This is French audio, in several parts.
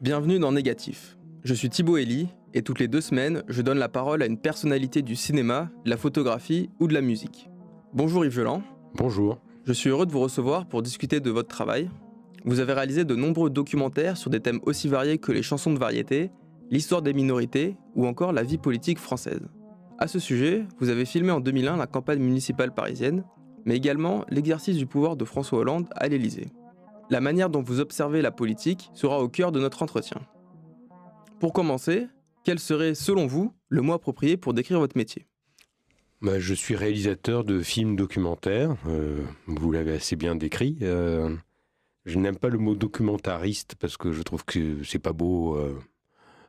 Bienvenue dans Négatif. Je suis Thibaut Elie et toutes les 2 semaines, je donne la parole à une personnalité du cinéma, de la photographie ou de la musique. Bonjour Yves Geland. Bonjour. Je suis heureux de vous recevoir pour discuter de votre travail. Vous avez réalisé de nombreux documentaires sur des thèmes aussi variés que les chansons de variété, l'histoire des minorités ou encore la vie politique française. À ce sujet, vous avez filmé en 2001 la campagne municipale parisienne, mais également l'exercice du pouvoir de François Hollande à l'Élysée. La manière dont vous observez la politique sera au cœur de notre entretien. Pour commencer, quel serait, selon vous, le mot approprié pour décrire votre métier ? Je suis réalisateur de films documentaires, vous l'avez assez bien décrit. Je n'aime pas le mot documentariste parce que je trouve que c'est pas beau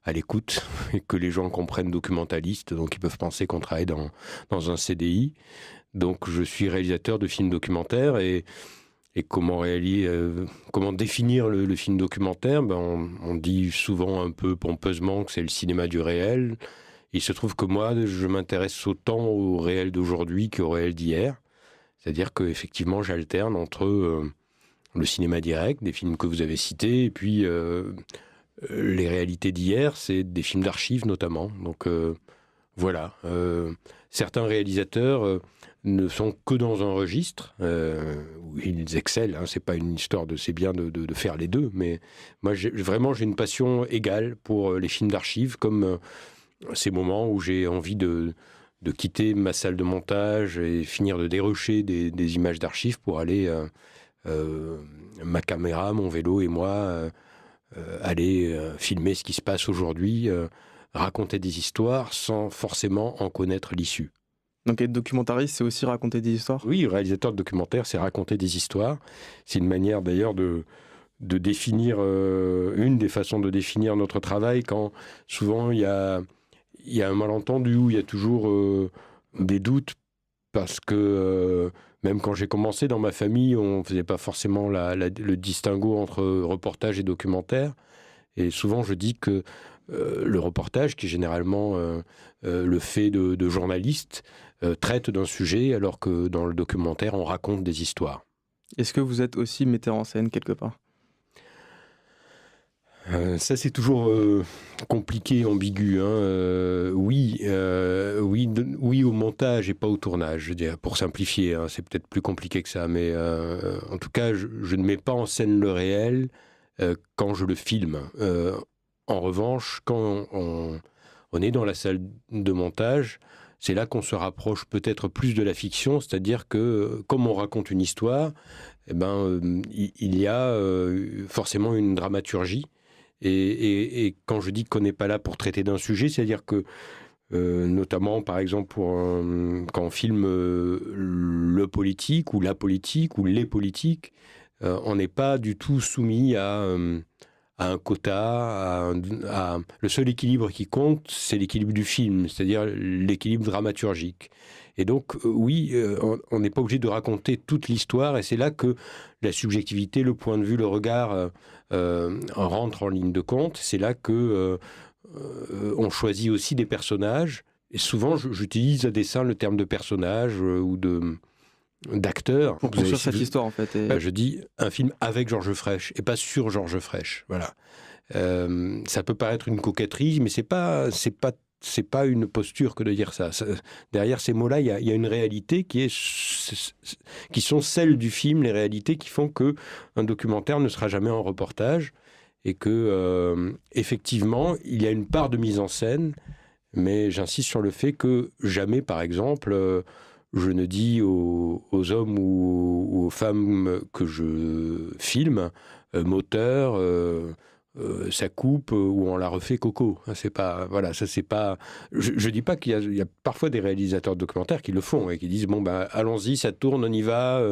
à l'écoute et que les gens comprennent documentaliste, donc ils peuvent penser qu'on travaille dans un CDI. Donc je suis réalisateur de films documentaires et comment définir le film documentaire ? On dit souvent un peu pompeusement que c'est le cinéma du réel. Il se trouve que moi, je m'intéresse autant au réel d'aujourd'hui qu'au réel d'hier. C'est-à-dire qu'effectivement, j'alterne entre le cinéma direct, des films que vous avez cités, et puis les réalités d'hier, c'est des films d'archives notamment. Donc voilà. Certains réalisateurs ne sont que dans un registre où ils excellent. C'est pas une histoire c'est bien de faire les deux, mais moi j'ai une passion égale pour les films d'archives, comme ces moments où j'ai envie de quitter ma salle de montage et finir de dérocher des images d'archives pour aller ma caméra, mon vélo et moi aller filmer ce qui se passe aujourd'hui, raconter des histoires sans forcément en connaître l'issue. Donc être documentariste, c'est aussi raconter des histoires ? Oui, réalisateur de documentaire, c'est raconter des histoires. C'est une manière d'ailleurs de définir, une des façons de définir notre travail, quand souvent il y a un malentendu, où il y a toujours des doutes, parce que même quand j'ai commencé dans ma famille, on ne faisait pas forcément le distinguo entre reportage et documentaire. Et souvent je dis que le reportage, qui est généralement le fait de journalistes, traite d'un sujet, alors que dans le documentaire, on raconte des histoires. Est-ce que vous êtes aussi metteur en scène quelque part ? Ça, c'est toujours compliqué, ambigu. Oui au montage et pas au tournage, je dirais, pour simplifier. C'est peut-être plus compliqué que ça, mais en tout cas, je ne mets pas en scène le réel quand je le filme. En revanche, quand on est dans la salle de montage, c'est là qu'on se rapproche peut-être plus de la fiction, c'est-à-dire que, comme on raconte une histoire, il y a forcément une dramaturgie. Et quand je dis qu'on n'est pas là pour traiter d'un sujet, c'est-à-dire que, notamment, par exemple, quand on filme le politique ou la politique ou les politiques, on n'est pas du tout soumis à un quota, le seul équilibre qui compte, c'est l'équilibre du film, c'est-à-dire l'équilibre dramaturgique. Et donc, on n'est pas obligé de raconter toute l'histoire, et c'est là que la subjectivité, le point de vue, le regard rentrent en ligne de compte. C'est là que on choisit aussi des personnages. Et souvent, j'utilise à dessein le terme de personnage ou d'acteur. Pour construire cette histoire, en fait. Je dis un film avec Georges Frêche et pas sur Georges Frêche. Voilà. Ça peut paraître une coquetterie, mais c'est pas une posture que de dire ça. Derrière ces mots-là, il y a une réalité qui sont celles du film, les réalités qui font que un documentaire ne sera jamais un reportage, et que effectivement, il y a une part de mise en scène, mais j'insiste sur le fait que jamais, par exemple, je ne dis aux hommes ou aux femmes que je filme, moteur, ça coupe, ou on la refait coco. C'est pas, voilà, ça c'est pas. Je dis pas qu'il y a parfois des réalisateurs de documentaires qui le font et qui disent allons-y, ça tourne, on y va,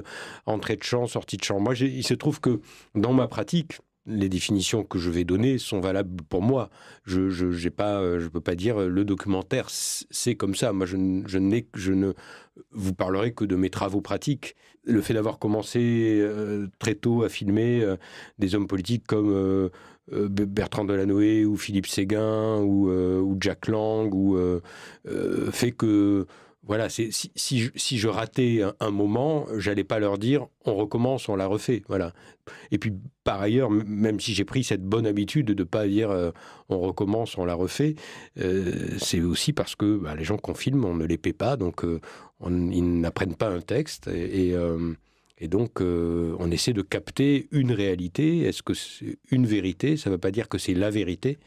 entrée de champ, sortie de champ. Moi, il se trouve que dans ma pratique, les définitions que je vais donner sont valables pour moi. Je peux pas dire le documentaire c'est comme ça. Moi, je ne vous parlerai que de mes travaux pratiques. Le fait d'avoir commencé très tôt à filmer des hommes politiques comme Bertrand Delanoë ou Philippe Séguin ou Jack Lang fait que voilà, si je ratais un moment, j'allais pas leur dire on recommence, on la refait. Voilà. Et puis par ailleurs, même si j'ai pris cette bonne habitude de ne pas dire on recommence, on la refait, c'est aussi parce que les gens qu'on filme, on ne les paie pas, donc ils n'apprennent pas un texte. Et donc, on essaie de capter une réalité. Est-ce que c'est une vérité ? Ça ne veut pas dire que c'est la vérité,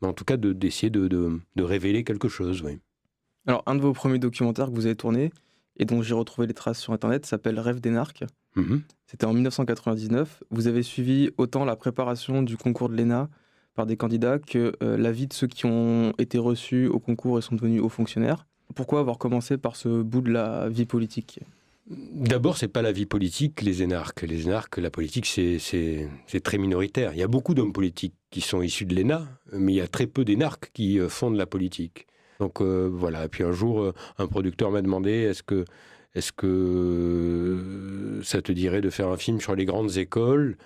mais en tout cas d'essayer de révéler quelque chose, oui. Alors, un de vos premiers documentaires que vous avez tourné, et dont j'ai retrouvé les traces sur Internet, s'appelle Rêve d'énarque. C'était en 1999. Vous avez suivi autant la préparation du concours de l'ENA par des candidats que la vie de ceux qui ont été reçus au concours et sont devenus hauts fonctionnaires. Pourquoi avoir commencé par ce bout de la vie politique ? D'abord, c'est pas la vie politique, les énarques. Les énarques, la politique, c'est très minoritaire. Il y a beaucoup d'hommes politiques qui sont issus de l'ENA, mais il y a très peu d'énarques qui font de la politique. Donc voilà. Et puis un jour, un producteur m'a demandé est-ce que ça te dirait de faire un film sur les grandes écoles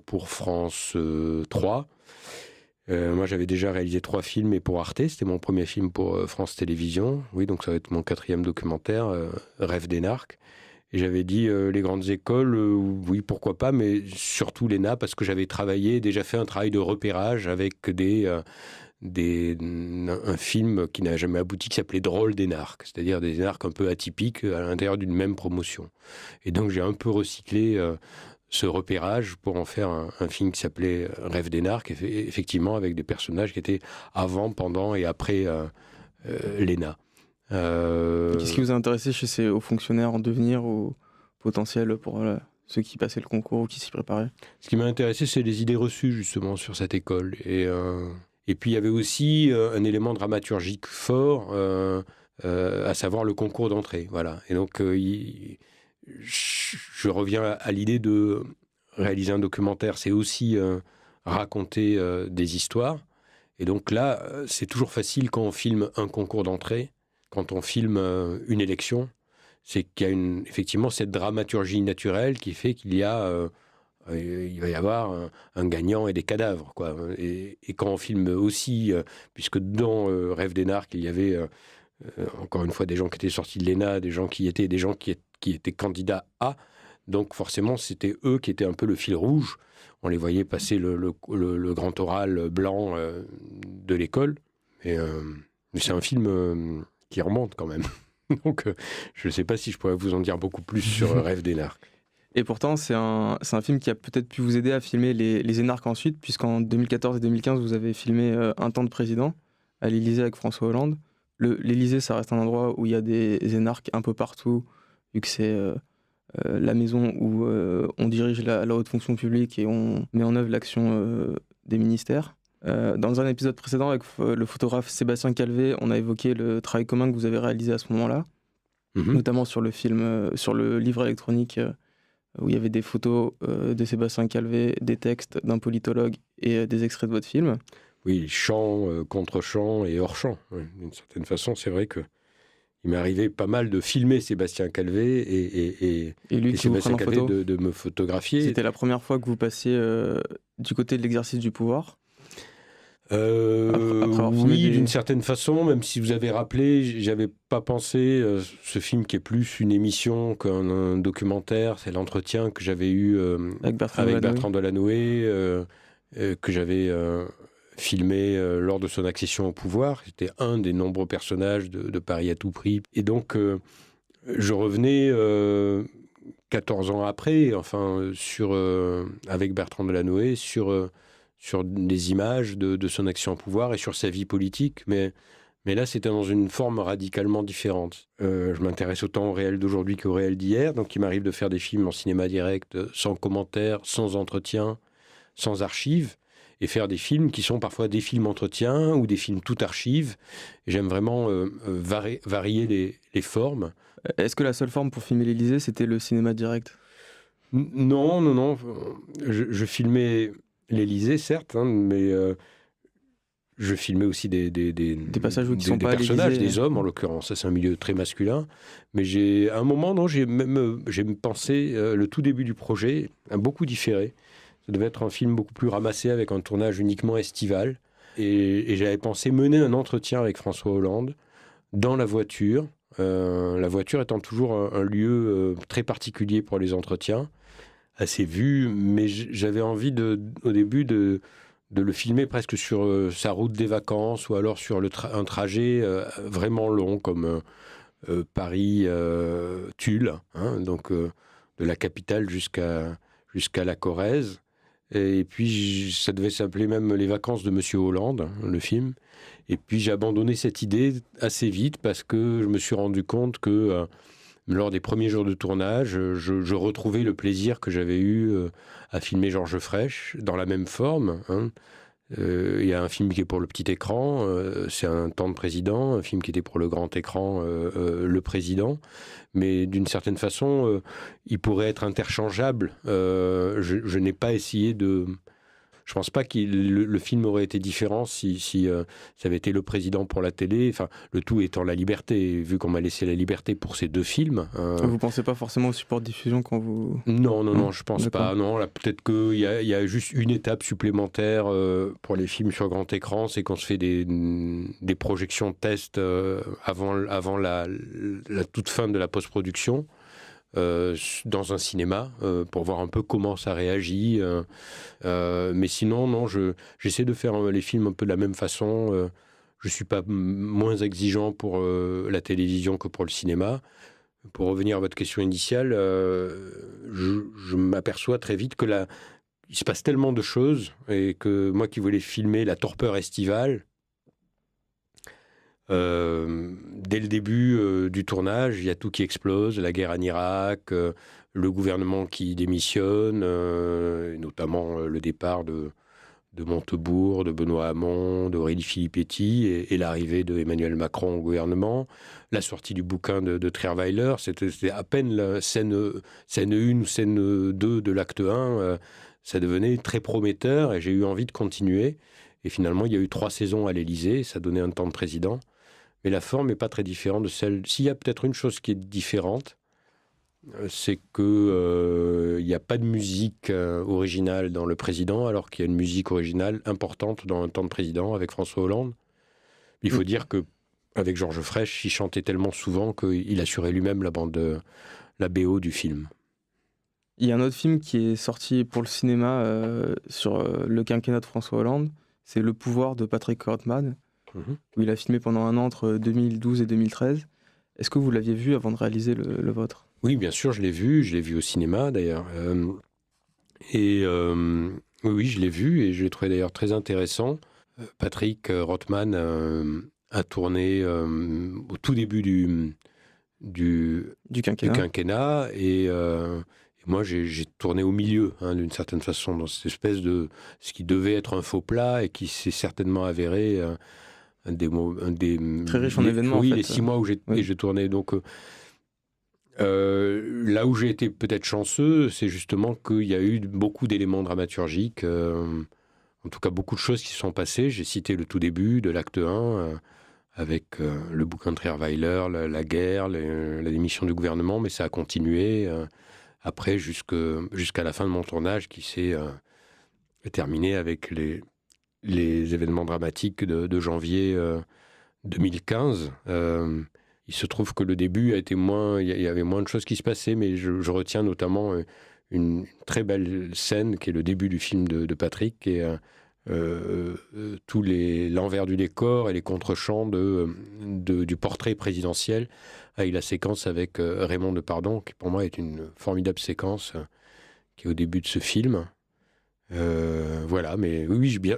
pour France 3 ? Moi, j'avais déjà réalisé 3 films, et pour Arte, c'était mon premier film pour France Télévisions. Oui, donc ça va être mon 4e documentaire, Rêve d'énarque. Et j'avais dit les grandes écoles, oui, pourquoi pas, mais surtout l'ENA, parce que j'avais déjà fait un travail de repérage avec un film qui n'a jamais abouti, qui s'appelait Drôle d'énarque, c'est-à-dire des énarques un peu atypiques à l'intérieur d'une même promotion. Et donc j'ai un peu recyclé ce repérage pour en faire un film qui s'appelait Rêve d'énarque, effectivement avec des personnages qui étaient avant, pendant et après l'ENA. Qu'est-ce qui vous a intéressé chez ces hauts fonctionnaires en devenir ou potentiels pour ceux qui passaient le concours ou qui s'y préparaient ? Ce qui m'a intéressé, c'est les idées reçues justement sur cette école. Et puis il y avait aussi un élément dramaturgique fort, à savoir le concours d'entrée. Voilà. Et donc je reviens à l'idée de réaliser un documentaire, c'est aussi raconter des histoires. Et donc là, c'est toujours facile quand on filme un concours d'entrée, quand on filme une élection, c'est qu'il y a effectivement cette dramaturgie naturelle qui fait qu'il va y avoir un gagnant et des cadavres, quoi. Et quand on filme aussi, puisque dans Rêve d'énarque, il y avait encore une fois des gens qui étaient sortis de l'ENA, des gens qui étaient candidats à, donc forcément c'était eux qui étaient un peu le fil rouge. On les voyait passer le grand oral blanc de l'école. Mais c'est un film qui remonte quand même. Donc je ne sais pas si je pourrais vous en dire beaucoup plus sur Rêve d'énarque. Et pourtant, c'est un film qui a peut-être pu vous aider à filmer les énarques ensuite, puisqu'en 2014 et 2015, vous avez filmé Un temps de président à l'Élysée avec François Hollande. L'Élysée, ça reste un endroit où il y a des énarques un peu partout, vu que c'est la maison où on dirige la haute fonction publique et on met en œuvre l'action des ministères. Dans un épisode précédent avec le photographe Sébastien Calvé, on a évoqué le travail commun que vous avez réalisé à ce moment-là, notamment sur le livre électronique où il y avait des photos de Sébastien Calvé, des textes d'un politologue et des extraits de votre film. Oui, chant, contre-chant et hors-champ. Oui, d'une certaine façon, c'est vrai qu'il m'est arrivé pas mal de filmer Sébastien Calvé et lui qui Sébastien vous prend en photo. Calvé de me photographier. C'était la première fois que vous passiez du côté de l'exercice du pouvoir. Oui, d'une certaine façon, même si vous avez rappelé, j'avais pas pensé ce film qui est plus une émission qu'un documentaire, c'est l'entretien que j'avais eu avec Bertrand Delanoë, que j'avais filmé lors de son accession au pouvoir. C'était un des nombreux personnages de Paris à tout prix. Et donc, je revenais 14 ans après, enfin, avec Bertrand Delanoë, sur des images de son action au pouvoir et sur sa vie politique, mais là, c'était dans une forme radicalement différente. Je m'intéresse autant au réel d'aujourd'hui qu'au réel d'hier, donc il m'arrive de faire des films en cinéma direct, sans commentaires, sans entretien, sans archives, et faire des films qui sont parfois des films entretien ou des films tout archives. Et j'aime vraiment varier les formes. Est-ce que la seule forme pour filmer l'Élysée, c'était le cinéma direct ? Non. Je filmais l'Élysée, certes, mais je filmais aussi des passages où qui sont des pas personnages, des hommes en l'occurrence. Ça, c'est un milieu très masculin. Mais à un moment, j'ai pensé, le tout début du projet, a beaucoup différé. Ça devait être un film beaucoup plus ramassé avec un tournage uniquement estival. Et j'avais pensé mener un entretien avec François Hollande dans la voiture, La voiture étant toujours un lieu très particulier pour les entretiens, assez vu, mais j'avais envie au début de le filmer presque sur sa route des vacances ou alors sur un trajet vraiment long comme Paris-Tulle, hein, donc de la capitale jusqu'à la Corrèze. Et puis ça devait s'appeler même Les vacances de Monsieur Hollande, le film. Et puis j'ai abandonné cette idée assez vite parce que je me suis rendu compte que lors des premiers jours de tournage, je retrouvais le plaisir que j'avais eu à filmer Georges Frêche dans la même forme, hein. Il y a un film qui est pour le petit écran, c'est Un temps de président, un film qui était pour le grand écran, Le Président. Mais d'une certaine façon, il pourrait être interchangeable. Je n'ai pas essayé de... Je pense pas que le film aurait été différent si ça avait été Le Président pour la télé. Enfin, le tout étant la liberté, vu qu'on m'a laissé la liberté pour ces deux films. Vous pensez pas forcément au support de diffusion quand vous... Non, je pense D'accord. pas. Non, là, peut-être qu'il y a juste une étape supplémentaire pour les films sur grand écran, c'est qu'on se fait des projections de test avant la toute fin de la post-production. Dans un cinéma pour voir un peu comment ça réagit. Mais sinon, non, j'essaie de faire les films un peu de la même façon. Je ne suis pas moins exigeant pour la télévision que pour le cinéma. Pour revenir à votre question initiale, je m'aperçois très vite que il se passe tellement de choses et que moi qui voulais filmer la torpeur estivale, dès le début du tournage, il y a tout qui explose, la guerre en Irak, le gouvernement qui démissionne, et notamment le départ de Montebourg, de Benoît Hamon, d'Aurélie Filippetti et l'arrivée d'Emmanuel Macron au gouvernement, la sortie du bouquin de Trierweiler, c'était à peine la scène 1 ou scène 2 de l'acte 1, ça devenait très prometteur et j'ai eu envie de continuer. Et finalement, il y a eu 3 saisons à l'Élysée, ça donnait un temps de président. Mais la forme n'est pas très différente de celle... S'il y a peut-être une chose qui est différente, c'est qu'il n'y a pas de musique originale dans Le Président, alors qu'il y a une musique originale importante dans Un temps de président avec François Hollande. Il faut dire qu'avec Georges Frêche, il chantait tellement souvent qu'il assurait lui-même la BO du film. Il y a un autre film qui est sorti pour le cinéma sur le quinquennat de François Hollande, c'est Le pouvoir de Patrick Kortman, où il a filmé pendant un an entre 2012 et 2013. Est-ce que vous l'aviez vu avant de réaliser le vôtre ? Oui, bien sûr, je l'ai vu au cinéma d'ailleurs. Oui, je l'ai vu et je l'ai trouvé d'ailleurs très intéressant. Patrick Rothman a tourné au tout début du quinquennat et moi j'ai tourné au milieu, hein, d'une certaine façon, dans cette espèce de ce qui devait être un faux plat et qui s'est certainement avéré un des très riche en événements. Oui, en fait. les 6 mois où j'ai tourné. Donc là où j'ai été peut-être chanceux, c'est justement qu'il y a eu beaucoup d'éléments dramaturgiques, en tout cas beaucoup de choses qui se sont passées. J'ai cité le tout début de l'acte 1, avec le bouquin de Trierweiler, la guerre, la démission du gouvernement, mais ça a continué après jusqu'à la fin de mon tournage qui s'est terminé avec les événements dramatiques de janvier 2015. Il se trouve que le début a été il y avait moins de choses qui se passaient, mais je retiens notamment une très belle scène qui est le début du film de Patrick, et tous l'envers du décor et les contre-champs du portrait présidentiel, avec la séquence avec Raymond Depardon, qui pour moi est une formidable séquence qui est au début de ce film. Voilà, mais oui, bien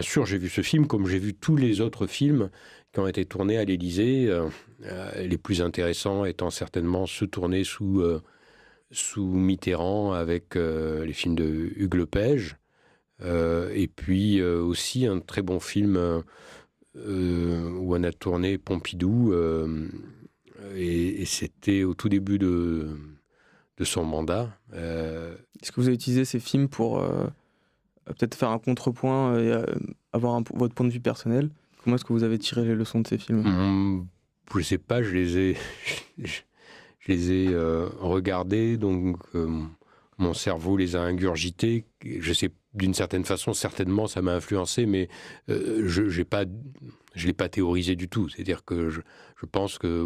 sûr, j'ai vu ce film comme j'ai vu tous les autres films qui ont été tournés à l'Élysée, les plus intéressants étant certainement ceux tournés sous Mitterrand avec les films de Hugues Lepage, et puis aussi un très bon film où on a tourné Pompidou, et c'était au tout début de son mandat. Est-ce que vous avez utilisé ces films pour peut-être faire un contrepoint et avoir votre point de vue personnel ? Comment est-ce que vous avez tiré les leçons de ces films ? Je ne sais pas, je les ai regardés, donc mon cerveau les a ingurgités. Je sais, d'une certaine façon, certainement, ça m'a influencé, mais je l'ai pas théorisé du tout. C'est-à-dire que je pense que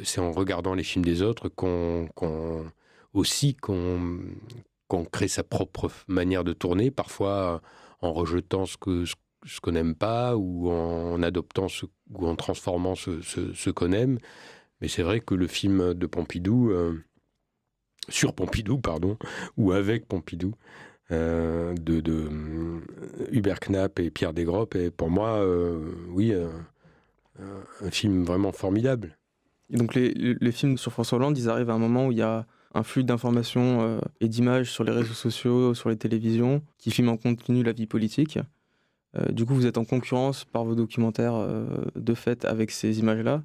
c'est en regardant les films des autres qu'on crée sa propre manière de tourner, parfois en rejetant ce qu'on n'aime pas, ou en adoptant ou en transformant ce qu'on aime. Mais c'est vrai que le film de Pompidou, sur Pompidou, pardon, ou avec Pompidou, de Hubert Knapp et Pierre Desgroppes, est pour moi, oui, un film vraiment formidable. Et donc les films sur François Hollande, ils arrivent à un moment où il y a un flux d'informations et d'images sur les réseaux sociaux, sur les télévisions, qui filment en continu la vie politique. Du coup, vous êtes en concurrence par vos documentaires de fait avec ces images-là.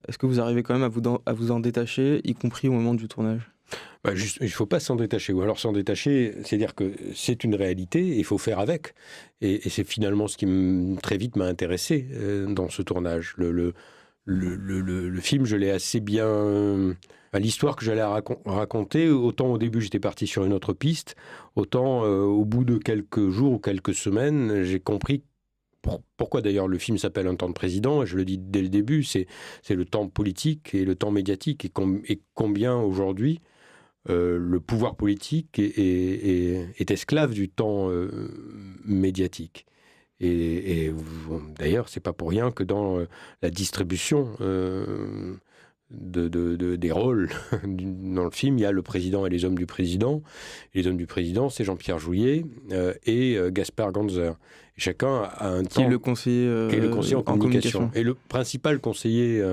Est-ce que vous arrivez quand même à vous en détacher, y compris au moment du tournage ? Il ne faut pas s'en détacher. Ou alors s'en détacher, c'est-à-dire que c'est une réalité et il faut faire avec. Et c'est finalement ce qui très vite m'a intéressé dans ce tournage. Le film, je l'ai assez bien... l'histoire que j'allais raconter, autant au début j'étais parti sur une autre piste, autant au bout de quelques jours ou quelques semaines, j'ai compris pourquoi d'ailleurs le film s'appelle Un temps de président. Et je le dis dès le début, c'est le temps politique et le temps médiatique, et combien aujourd'hui le pouvoir politique est esclave du temps médiatique. Et d'ailleurs, c'est pas pour rien que dans la distribution des rôles dans le film, il y a le président et les hommes du président. Et les hommes du président, c'est Jean-Pierre Jouyet et Gaspard Ganzer. Et chacun a un temps... Qui est le conseiller en communication. Et le principal conseiller,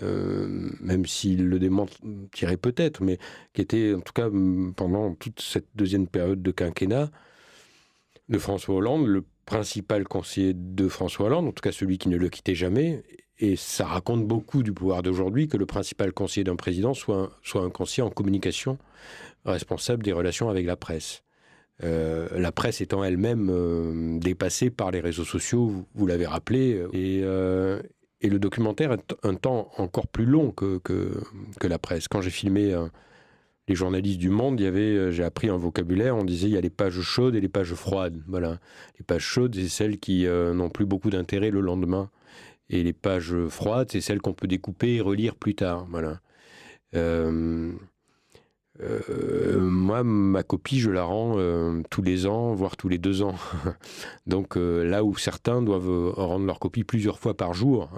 même s'il le démentirait peut-être, mais qui était en tout cas pendant toute cette deuxième période de quinquennat de François Hollande, le principal conseiller de François Hollande, en tout cas celui qui ne le quittait jamais. Et ça raconte beaucoup du pouvoir d'aujourd'hui que le principal conseiller d'un président soit un conseiller en communication responsable des relations avec la presse. La presse étant elle-même dépassée par les réseaux sociaux, vous l'avez rappelé. Et le documentaire est un temps encore plus long que la presse. Quand j'ai filmé les journalistes du Monde, j'ai appris un vocabulaire, on disait il y a les pages chaudes et les pages froides. Voilà. Les pages chaudes, c'est celles qui n'ont plus beaucoup d'intérêt le lendemain. Et les pages froides, c'est celles qu'on peut découper et relire plus tard. Voilà. Moi, ma copie, je la rends tous les ans, voire tous les 2 ans. Donc là où certains doivent rendre leur copie plusieurs fois par jour,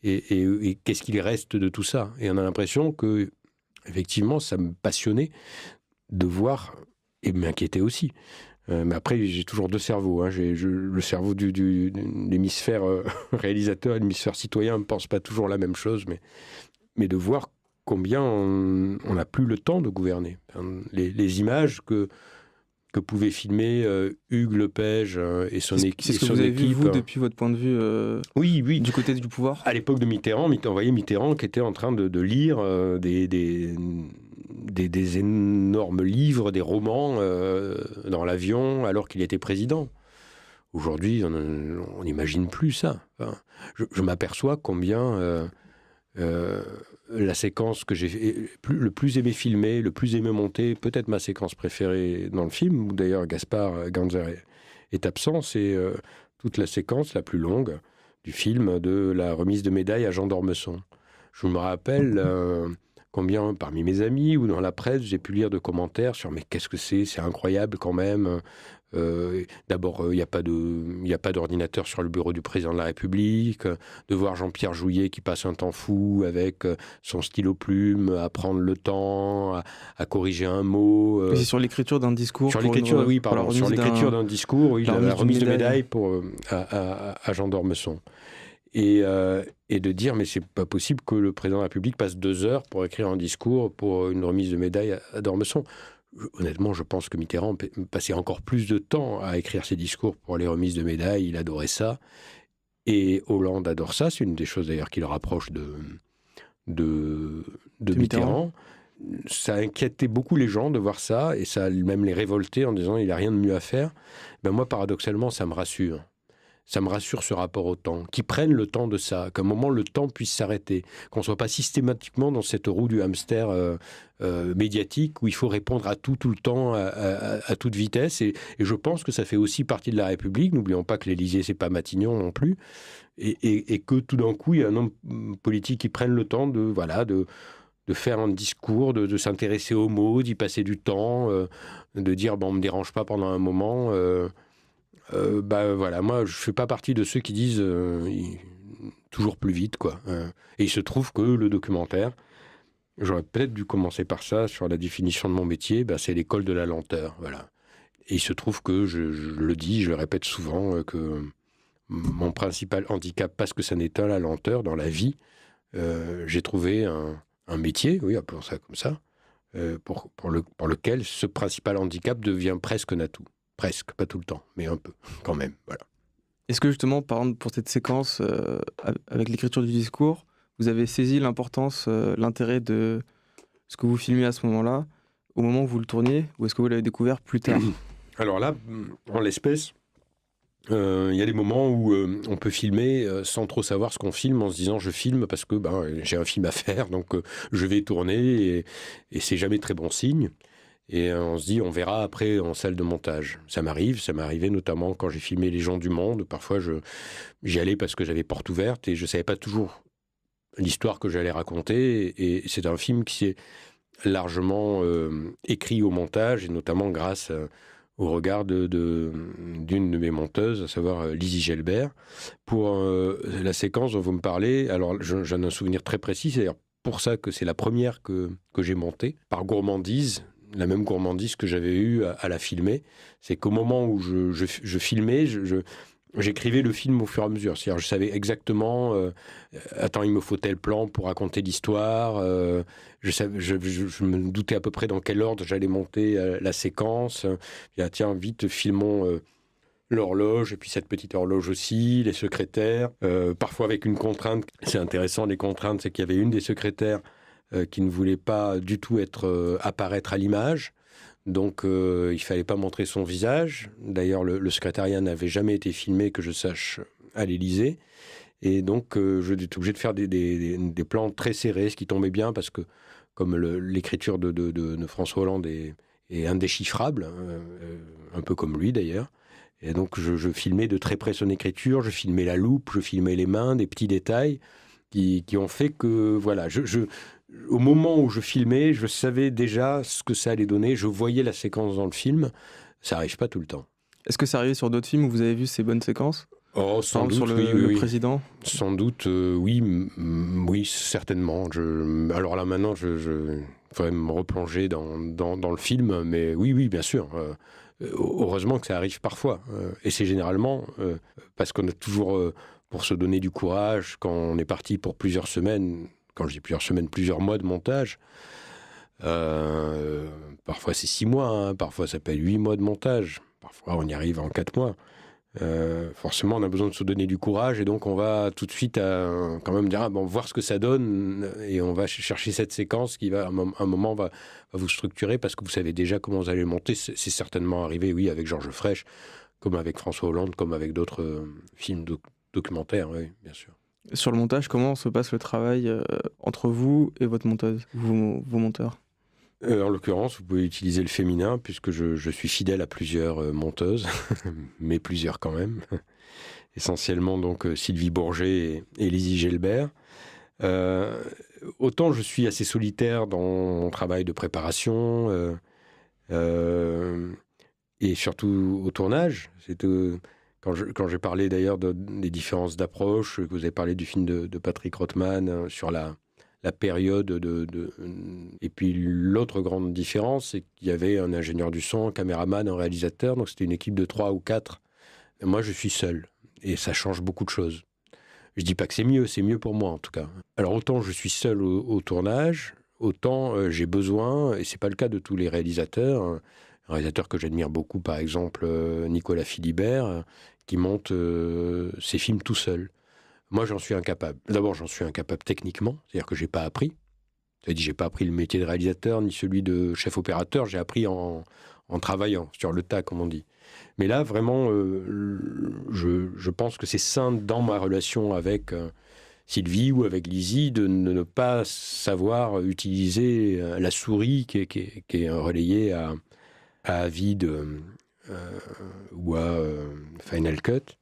et qu'est-ce qu'il reste de tout ça ? Et on a l'impression que, effectivement, ça me passionnait de voir, et m'inquiétait aussi. Mais après, j'ai toujours 2 cerveaux. Hein. Le cerveau de l'hémisphère réalisateur et l'hémisphère citoyen ne pense pas toujours la même chose, mais de voir combien on n'a plus le temps de gouverner. Les images que pouvait filmer Hugues Lepage et son équipe. C'est ce que vous avez vu, vous, depuis votre point de vue oui. Du côté du pouvoir ? À l'époque de Mitterrand, on voyait Mitterrand qui était en train de lire des énormes livres, des romans dans l'avion alors qu'il était président. Aujourd'hui, on n'imagine plus ça. Enfin, je m'aperçois combien la séquence que j'ai le plus aimé filmer, le plus aimé monter, peut-être ma séquence préférée dans le film, où d'ailleurs Gaspard Ganzer est absent, c'est toute la séquence la plus longue du film de la remise de médaille à Jean d'Ormesson. Je me rappelle combien, parmi mes amis ou dans la presse, j'ai pu lire de commentaires sur « mais qu'est-ce que c'est incroyable quand même ». D'abord, il n'y a pas d'ordinateur sur le bureau du président de la République, de voir Jean-Pierre Jouyet qui passe un temps fou avec son stylo plume, à prendre le temps, à corriger un mot. C'est sur l'écriture d'un discours. Sur l'écriture, sur l'écriture d'un discours, oui, la remise de médaille à Jean d'Ormesson. Et de dire, mais c'est pas possible que le président de la République passe 2 heures pour écrire un discours pour une remise de médaille à d'Ormesson. Honnêtement, je pense que Mitterrand passait encore plus de temps à écrire ses discours pour les remises de médailles. Il adorait ça. Et Hollande adore ça. C'est une des choses d'ailleurs qui le rapproche de Mitterrand. Ça inquiétait beaucoup les gens de voir ça, et ça même les révoltait en disant il n'a rien de mieux à faire. Ben moi, paradoxalement, ça me rassure. Ça me rassure ce rapport au temps, qu'ils prennent le temps de ça, qu'à un moment le temps puisse s'arrêter, qu'on ne soit pas systématiquement dans cette roue du hamster médiatique où il faut répondre à tout le temps, à toute vitesse. Et je pense que ça fait aussi partie de la République. N'oublions pas que l'Élysée, c'est pas Matignon non plus. Et que tout d'un coup, il y a un homme politique qui prenne le temps de faire un discours, de s'intéresser aux mots, d'y passer du temps, de dire on ne me dérange pas pendant un moment. Voilà, moi je fais pas partie de ceux qui disent toujours plus vite, quoi. Et il se trouve que le documentaire, j'aurais peut-être dû commencer par ça sur la définition de mon métier, c'est l'école de la lenteur, voilà. Et il se trouve que je le dis, je le répète souvent, que mon principal handicap, parce que ça n'est pas la lenteur dans la vie, j'ai trouvé un métier, oui, appelons ça comme ça, pour lequel ce principal handicap devient presque un atout. Presque, pas tout le temps, mais un peu, quand même, voilà. Est-ce que justement, par exemple, pour cette séquence, avec l'écriture du discours, vous avez saisi l'importance, l'intérêt de ce que vous filmiez à ce moment-là, au moment où vous le tourniez, ou est-ce que vous l'avez découvert plus tard ? Alors là, en l'espèce, il y a des moments où on peut filmer sans trop savoir ce qu'on filme, en se disant je filme parce que j'ai un film à faire, donc je vais tourner, et c'est jamais très bon signe. Et on se dit, on verra après en salle de montage. Ça m'est arrivé notamment quand j'ai filmé Les gens du monde. Parfois, j'y allais parce que j'avais porte ouverte et je ne savais pas toujours l'histoire que j'allais raconter. Et c'est un film qui s'est largement écrit au montage, et notamment grâce au regard d'une de mes monteuses, à savoir Lizzie Gelbert. Pour la séquence dont vous me parlez, alors j'en ai un souvenir très précis, c'est d'ailleurs pour ça que c'est la première que j'ai montée, par gourmandise. La même gourmandise que j'avais eue à la filmer, c'est qu'au moment où je filmais, j'écrivais le film au fur et à mesure. C'est-à-dire, je savais exactement, attends, il me faut tel plan pour raconter l'histoire. Je me doutais à peu près dans quel ordre j'allais monter la séquence. Tiens, vite, filmons l'horloge, et puis cette petite horloge aussi, les secrétaires. Parfois avec une contrainte. C'est intéressant, les contraintes, c'est qu'il y avait une des secrétaires qui ne voulait pas du tout apparaître à l'image. Donc, il ne fallait pas montrer son visage. D'ailleurs, le secrétariat n'avait jamais été filmé, que je sache, à l'Élysée. Et donc, je suis obligé de faire des plans très serrés, ce qui tombait bien, parce que, comme l'écriture de François Hollande est indéchiffrable, un peu comme lui d'ailleurs, et donc je filmais de très près son écriture, je filmais la loupe, je filmais les mains, des petits détails qui ont fait que, voilà, au moment où je filmais, je savais déjà ce que ça allait donner. Je voyais la séquence dans le film. Ça n'arrive pas tout le temps. Est-ce que ça arrive sur d'autres films où vous avez vu ces bonnes séquences ? Oh, sans doute, sur le président ? Sans doute, oui, certainement. Alors là, maintenant, je faudrait me replonger dans le film, mais oui, bien sûr. Heureusement que ça arrive parfois. Et c'est généralement parce qu'on a toujours, pour se donner du courage, quand on est parti pour plusieurs semaines... Quand je dis plusieurs semaines, plusieurs mois de montage. Parfois c'est 6 mois, hein, parfois ça peut être 8 mois de montage. Parfois on y arrive en 4 mois. Forcément on a besoin de se donner du courage, et donc on va tout de suite quand même dire voir ce que ça donne, et on va chercher cette séquence qui va, à un moment, va vous structurer, parce que vous savez déjà comment vous allez le monter. C'est certainement arrivé, oui, avec Georges Frêche, comme avec François Hollande, comme avec d'autres films documentaires, oui, bien sûr. Sur le montage, comment se passe le travail entre vous et votre monteuse, vos monteurs ? En l'occurrence, vous pouvez utiliser le féminin, puisque je suis fidèle à plusieurs monteuses, mais plusieurs quand même. Essentiellement donc Sylvie Bourget et Lizzie Gelbert. Autant je suis assez solitaire dans mon travail de préparation, et surtout au tournage. Quand j'ai parlé d'ailleurs des différences d'approche, que vous avez parlé du film de Patrick Rothman sur la période et puis l'autre grande différence, c'est qu'il y avait un ingénieur du son, un caméraman, un réalisateur, donc c'était une équipe de 3 ou 4. Et moi, je suis seul, et ça change beaucoup de choses. Je dis pas que c'est mieux pour moi en tout cas. Alors autant je suis seul au tournage, autant j'ai besoin, et c'est pas le cas de tous les réalisateurs. Un réalisateur que j'admire beaucoup, par exemple, Nicolas Philibert, qui monte ses films tout seul. Moi, j'en suis incapable. D'abord, j'en suis incapable techniquement, c'est-à-dire que j'ai pas appris. C'est-à-dire, j'ai pas appris le métier de réalisateur ni celui de chef opérateur. J'ai appris en en travaillant, sur le tas, comme on dit. Mais là, vraiment, je pense que c'est sain dans ma relation avec Sylvie ou avec Lizzie de ne pas savoir utiliser la souris qui est relayée à Avid ou à Final Cut.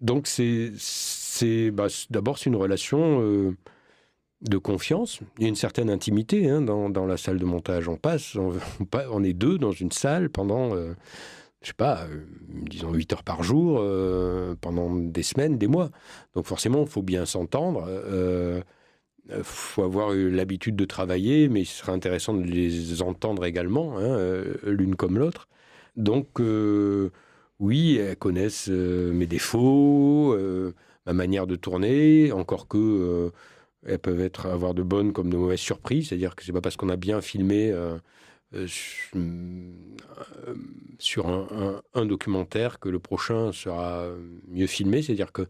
Donc, d'abord, c'est une relation de confiance. Il y a une certaine intimité dans la salle de montage. On est 2 dans une salle pendant, je sais pas, disons 8 heures par jour, pendant des semaines, des mois. Donc forcément, il faut bien s'entendre. Faut avoir eu l'habitude de travailler, mais ce serait intéressant de les entendre également, l'une comme l'autre. Donc, oui, elles connaissent mes défauts, ma manière de tourner, encore que elles peuvent avoir de bonnes comme de mauvaises surprises. C'est-à-dire que c'est pas parce qu'on a bien filmé sur un documentaire que le prochain sera mieux filmé. C'est-à-dire que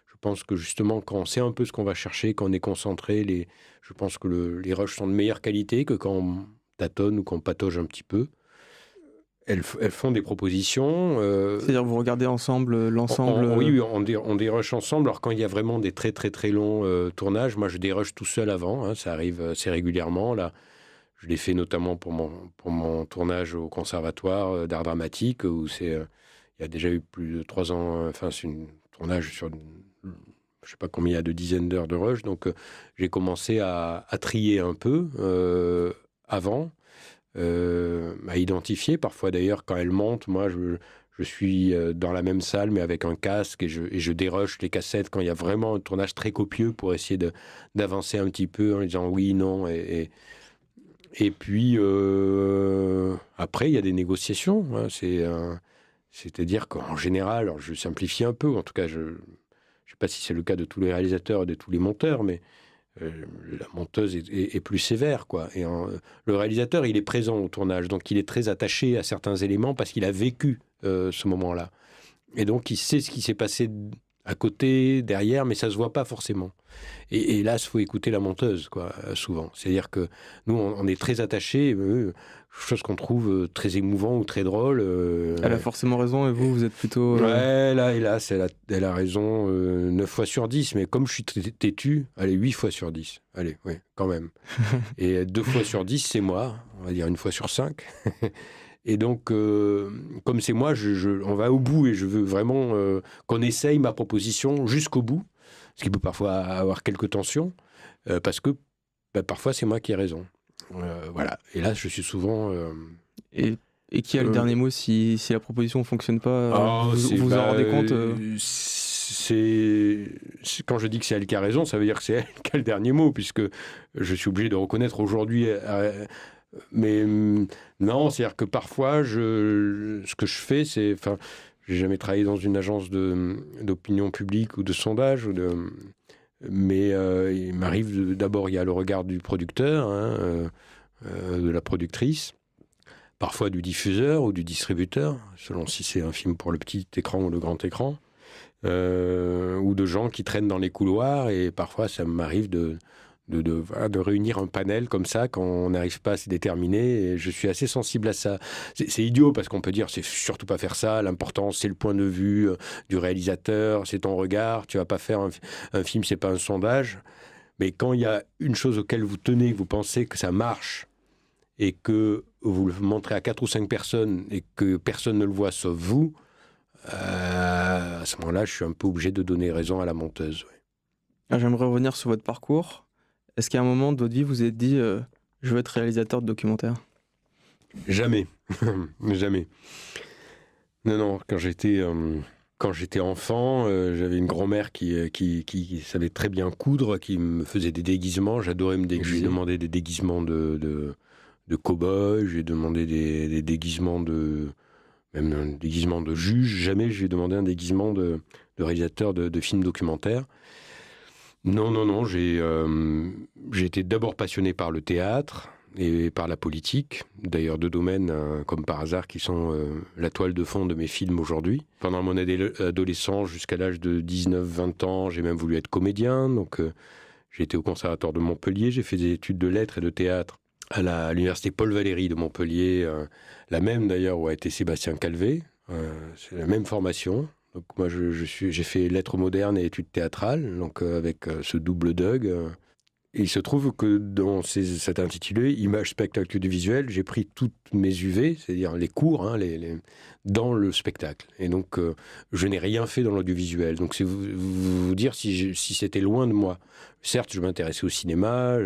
je pense que justement, quand on sait un peu ce qu'on va chercher, quand on est concentré, je pense que les rushs sont de meilleure qualité que quand on tâtonne ou qu'on patauge un petit peu. Elles font des propositions. C'est-à-dire que vous regardez ensemble l'ensemble. Oui, on dérush ensemble. Alors quand il y a vraiment des très très très longs tournages, moi je dérush tout seul avant. Ça arrive assez régulièrement. Là, je l'ai fait notamment pour mon tournage au Conservatoire d'art dramatique, où il y a déjà eu plus de 3 ans. Enfin, c'est un tournage sur, je sais pas combien il y a de dizaines d'heures de rush. Donc j'ai commencé à trier un peu avant. À identifier. Parfois, d'ailleurs, quand elle monte, moi, je suis dans la même salle, mais avec un casque, et je dérush les cassettes quand il y a vraiment un tournage très copieux pour essayer d'avancer un petit peu en disant oui, non. Et puis, après, il y a des négociations. C'est-à-dire qu'en général, alors je simplifie un peu, en tout cas, je ne sais pas si c'est le cas de tous les réalisateurs et de tous les monteurs, mais la monteuse est plus sévère, quoi. Et le réalisateur, il est présent au tournage, donc il est très attaché à certains éléments parce qu'il a vécu ce moment-là. Et donc, il sait ce qui s'est passé à côté, derrière, mais ça se voit pas forcément. Et là, il faut écouter la monteuse, quoi, souvent. C'est-à-dire que nous, on est très attachés, chose qu'on trouve très émouvant ou très drôle. Elle a forcément raison, et vous êtes plutôt... Ouais, là, hélas, elle a raison 9 fois sur 10, mais comme je suis têtu, allez, 8 fois sur 10. Allez, oui, quand même. Et 2 fois sur 10, c'est moi, on va dire 1 fois sur 5. Et donc, comme c'est moi, on va au bout, et je veux vraiment qu'on essaye ma proposition jusqu'au bout, ce qui peut parfois avoir quelques tensions, parce que parfois c'est moi qui ai raison. Voilà. Et là, je suis souvent... Et qui a le dernier mot si la proposition ne fonctionne pas vous en rendez compte Quand je dis que c'est elle qui a raison, ça veut dire que c'est elle qui a le dernier mot, puisque je suis obligé de reconnaître aujourd'hui... mais non, c'est-à-dire que parfois, ce que je fais, c'est... Enfin, j'ai jamais travaillé dans une agence d'opinion publique ou de sondage, mais il m'arrive d'abord, il y a le regard du producteur, de la productrice, parfois du diffuseur ou du distributeur, selon si c'est un film pour le petit écran ou le grand écran, ou de gens qui traînent dans les couloirs, et parfois ça m'arrive de réunir un panel comme ça quand on n'arrive pas à se déterminer, et je suis assez sensible à ça. C'est idiot parce qu'on peut dire c'est surtout pas faire ça, l'important c'est le point de vue du réalisateur, c'est ton regard, tu vas pas faire un film, c'est pas un sondage. Mais quand il y a une chose auquel vous tenez, que vous pensez que ça marche, et que vous le montrez à 4 ou 5 personnes et que personne ne le voit sauf vous, à ce moment-là, je suis un peu obligé de donner raison à la monteuse. Ouais. J'aimerais revenir sur votre parcours. Est-ce qu'à un moment de votre vie, vous vous êtes dit je veux être réalisateur de documentaire ? Jamais. Jamais. Non, quand j'étais enfant, j'avais une grand-mère qui savait très bien coudre, qui me faisait des déguisements. J'adorais me déguiser. J'ai demandé des déguisements de cow-boy, j'ai demandé des déguisements même un déguisement de juge. Jamais j'ai demandé un déguisement de réalisateur de films documentaires. Non, j'ai été d'abord passionné par le théâtre et par la politique. D'ailleurs, 2 domaines, comme par hasard, qui sont la toile de fond de mes films aujourd'hui. Pendant mon adolescence, jusqu'à l'âge de 19-20 ans, j'ai même voulu être comédien. Donc, j'ai été au Conservatoire de Montpellier, j'ai fait des études de lettres et de théâtre. Et à l'université Paul Valéry de Montpellier, la même d'ailleurs où a été Sébastien Calvé. C'est la même formation. Donc moi, j'ai fait lettres modernes et études théâtrales, donc avec ce double DUG. Et il se trouve que dans cet intitulé, Images, spectacle, audiovisuel, j'ai pris toutes mes UV, c'est-à-dire les cours, dans le spectacle. Et donc, je n'ai rien fait dans l'audiovisuel. Donc, c'est vous dire si c'était loin de moi. Certes, je m'intéressais au cinéma,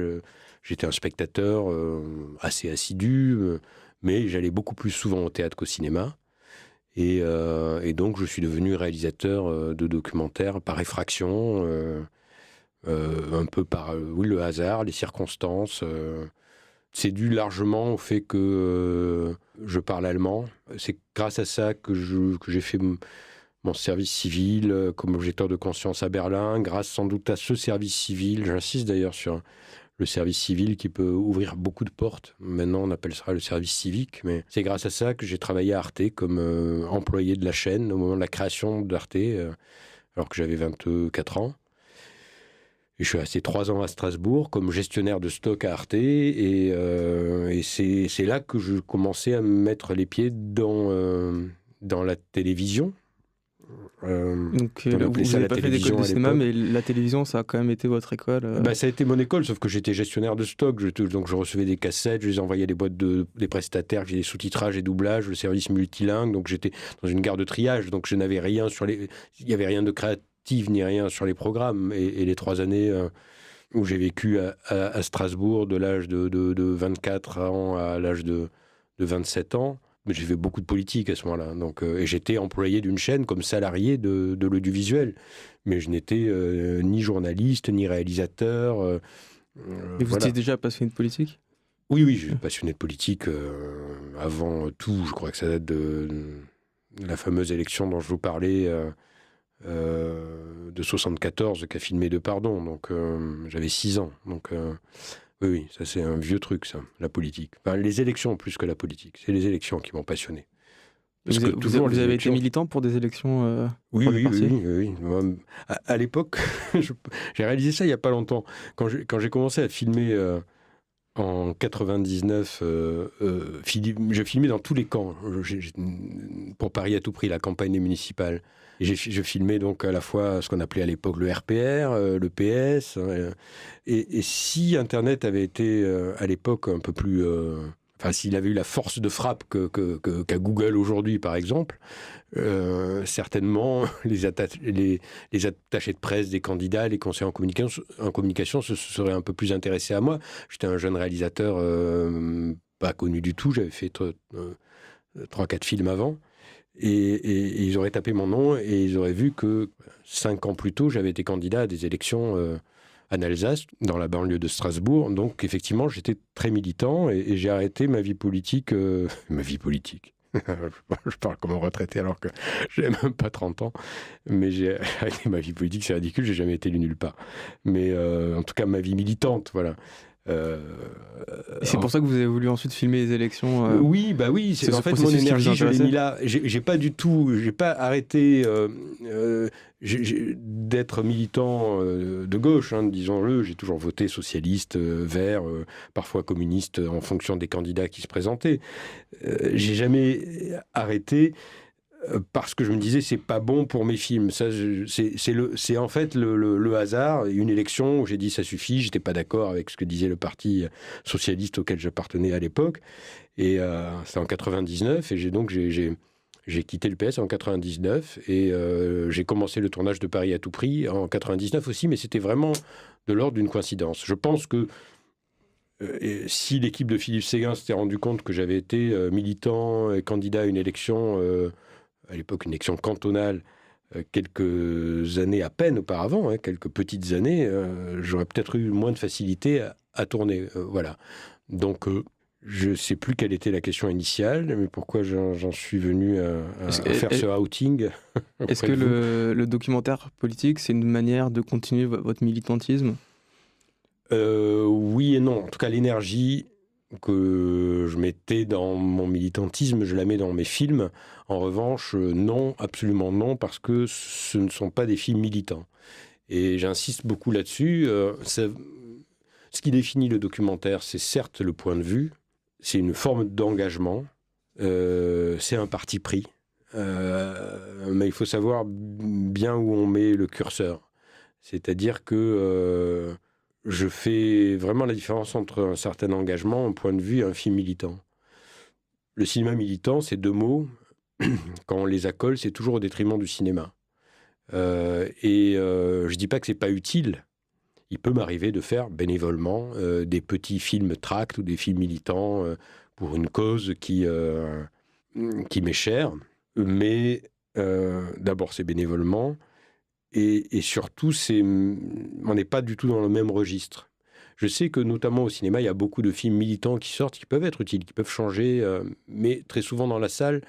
j'étais un spectateur assez assidu, mais j'allais beaucoup plus souvent au théâtre qu'au cinéma. Et donc, je suis devenu réalisateur de documentaires par effraction, un peu par le hasard, les circonstances. C'est dû largement au fait que je parle allemand. C'est grâce à ça que j'ai fait mon service civil comme objecteur de conscience à Berlin, grâce sans doute à ce service civil. J'insiste d'ailleurs sur le service civil qui peut ouvrir beaucoup de portes. Maintenant, on appelle ça le service civique, mais c'est grâce à ça que j'ai travaillé à Arte comme employé de la chaîne au moment de la création d'Arte, alors que j'avais 24 ans. Et je suis resté 3 ans à Strasbourg comme gestionnaire de stock à Arte, et c'est là que je commençais à mettre les pieds dans la télévision. Donc, vous n'avez pas fait d'école de cinéma, mais la télévision, ça a quand même été votre école Ça a été mon école, sauf que j'étais gestionnaire de stock. Donc, je recevais des cassettes, je les envoyais à des boîtes des prestataires, j'ai des sous-titrages et doublages, le service multilingue. Donc, j'étais dans une gare de triage. Donc, je n'avais rien il n'y avait rien de créatif ni rien sur les programmes. Et les 3 années où j'ai vécu à Strasbourg, de l'âge de 24 ans à l'âge de 27 ans, mais j'ai fait beaucoup de politique à ce moment-là. Donc, et j'étais employé d'une chaîne comme salarié de l'audiovisuel. Mais je n'étais ni journaliste, ni réalisateur. Et vous étiez déjà passionné de politique ? Oui, je suis passionné de politique avant tout. Je crois que ça date de la fameuse élection dont je vous parlais, de 74, qu'a filmé Depardon. Donc, j'avais 6 ans. Donc... Oui, ça c'est un vieux truc, ça, la politique. Enfin, les élections plus que la politique. C'est les élections qui m'ont passionné. Vous avez été militant pour des élections Oui. Moi, à l'époque, j'ai réalisé ça il n'y a pas longtemps. Quand j'ai commencé à filmer en 99, je filmais dans tous les camps. Pour Paris à tout prix, la campagne municipale. Et je filmais donc à la fois ce qu'on appelait à l'époque le RPR, le PS. Et si Internet avait été à l'époque un peu plus... s'il avait eu la force de frappe qu'a Google aujourd'hui, par exemple, certainement les attachés de presse des candidats, les conseillers en communication se seraient un peu plus intéressés à moi. J'étais un jeune réalisateur pas connu du tout. J'avais fait 3-4 films avant. Et ils auraient tapé mon nom et ils auraient vu que 5 ans plus tôt, j'avais été candidat à des élections en Alsace, dans la banlieue de Strasbourg. Donc, effectivement, j'étais très militant et j'ai arrêté ma vie politique. Ma vie politique. Je parle comme un retraité alors que j'ai même pas 30 ans. Mais j'ai arrêté ma vie politique, c'est ridicule, j'ai jamais été élu nulle part. Mais en tout cas, ma vie militante, voilà. Et c'est pour ça que vous avez voulu ensuite filmer les élections Oui. C'est en fait mon énergie, je l'ai mis là. J'ai pas arrêté d'être militant de gauche, disons-le. J'ai toujours voté socialiste, vert, parfois communiste, en fonction des candidats qui se présentaient. J'ai jamais arrêté. Parce que je me disais c'est pas bon pour mes films. Ça, c'est en fait le hasard. Une élection où j'ai dit ça suffit. J'étais pas d'accord avec ce que disait le parti socialiste auquel j'appartenais à l'époque. Et c'était en 99. Et j'ai quitté le PS en 99 et j'ai commencé le tournage de Paris à tout prix en 99 aussi. Mais c'était vraiment de l'ordre d'une coïncidence. Je pense que si l'équipe de Philippe Séguin s'était rendu compte que j'avais été militant et candidat à une élection. À l'époque, une élection cantonale, quelques années à peine auparavant, quelques petites années, j'aurais peut-être eu moins de facilité à tourner. Voilà. Donc, je ne sais plus quelle était la question initiale, mais pourquoi j'en suis venu à faire ce outing. Est-ce que le documentaire politique, c'est une manière de continuer votre militantisme ? Oui et non. En tout cas, l'énergie que je mettais dans mon militantisme, je la mets dans mes films. En revanche, non, absolument non, parce que ce ne sont pas des films militants. Et j'insiste beaucoup là-dessus. Ce qui définit le documentaire, c'est certes le point de vue, c'est une forme d'engagement, c'est un parti pris, mais il faut savoir bien où on met le curseur. C'est-à-dire que je fais vraiment la différence entre un certain engagement, un point de vue et un film militant. Le cinéma militant, c'est 2 mots. Quand on les accole, c'est toujours au détriment du cinéma. Je ne dis pas que ce n'est pas utile. Il peut m'arriver de faire bénévolement des petits films tracts ou des films militants pour une cause qui m'est chère. Mais d'abord, c'est bénévolement. Et surtout, on n'est pas du tout dans le même registre. Je sais que notamment au cinéma, il y a beaucoup de films militants qui sortent, qui peuvent être utiles, qui peuvent changer, mais très souvent dans la salle,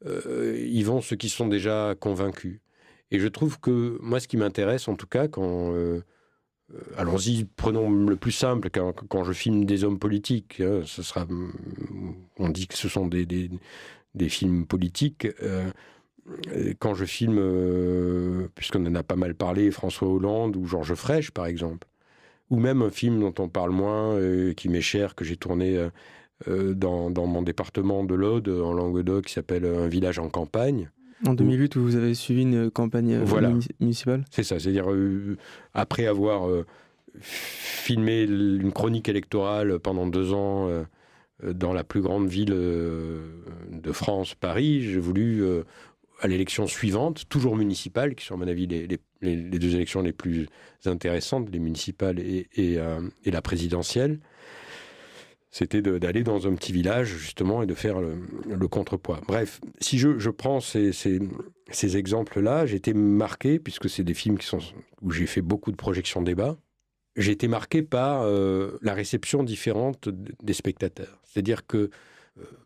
ils vont ceux qui sont déjà convaincus. Et je trouve que moi, ce qui m'intéresse, en tout cas, allons-y, prenons le plus simple, quand je filme des hommes politiques, on dit que ce sont des films politiques. Quand je filme, puisqu'on en a pas mal parlé, François Hollande ou Georges Frêche, par exemple, ou même un film dont on parle moins, qui m'est cher, que j'ai tourné dans mon département de l'Aude, en Languedoc, qui s'appelle Un village en campagne. En 2008, où vous avez suivi une campagne municipale. C'est ça, c'est-à-dire après avoir filmé une chronique électorale pendant 2 ans dans la plus grande ville de France, Paris, j'ai voulu, à l'élection suivante, toujours municipale, qui sont à mon avis les 2 élections les plus intéressantes, les municipales et la présidentielle, c'était d'aller dans un petit village, justement, et de faire le contrepoids. Bref, si je prends ces exemples-là, j'ai été marqué, puisque c'est des films où j'ai fait beaucoup de projections débat, j'ai été marqué par la réception différente des spectateurs. C'est-à-dire que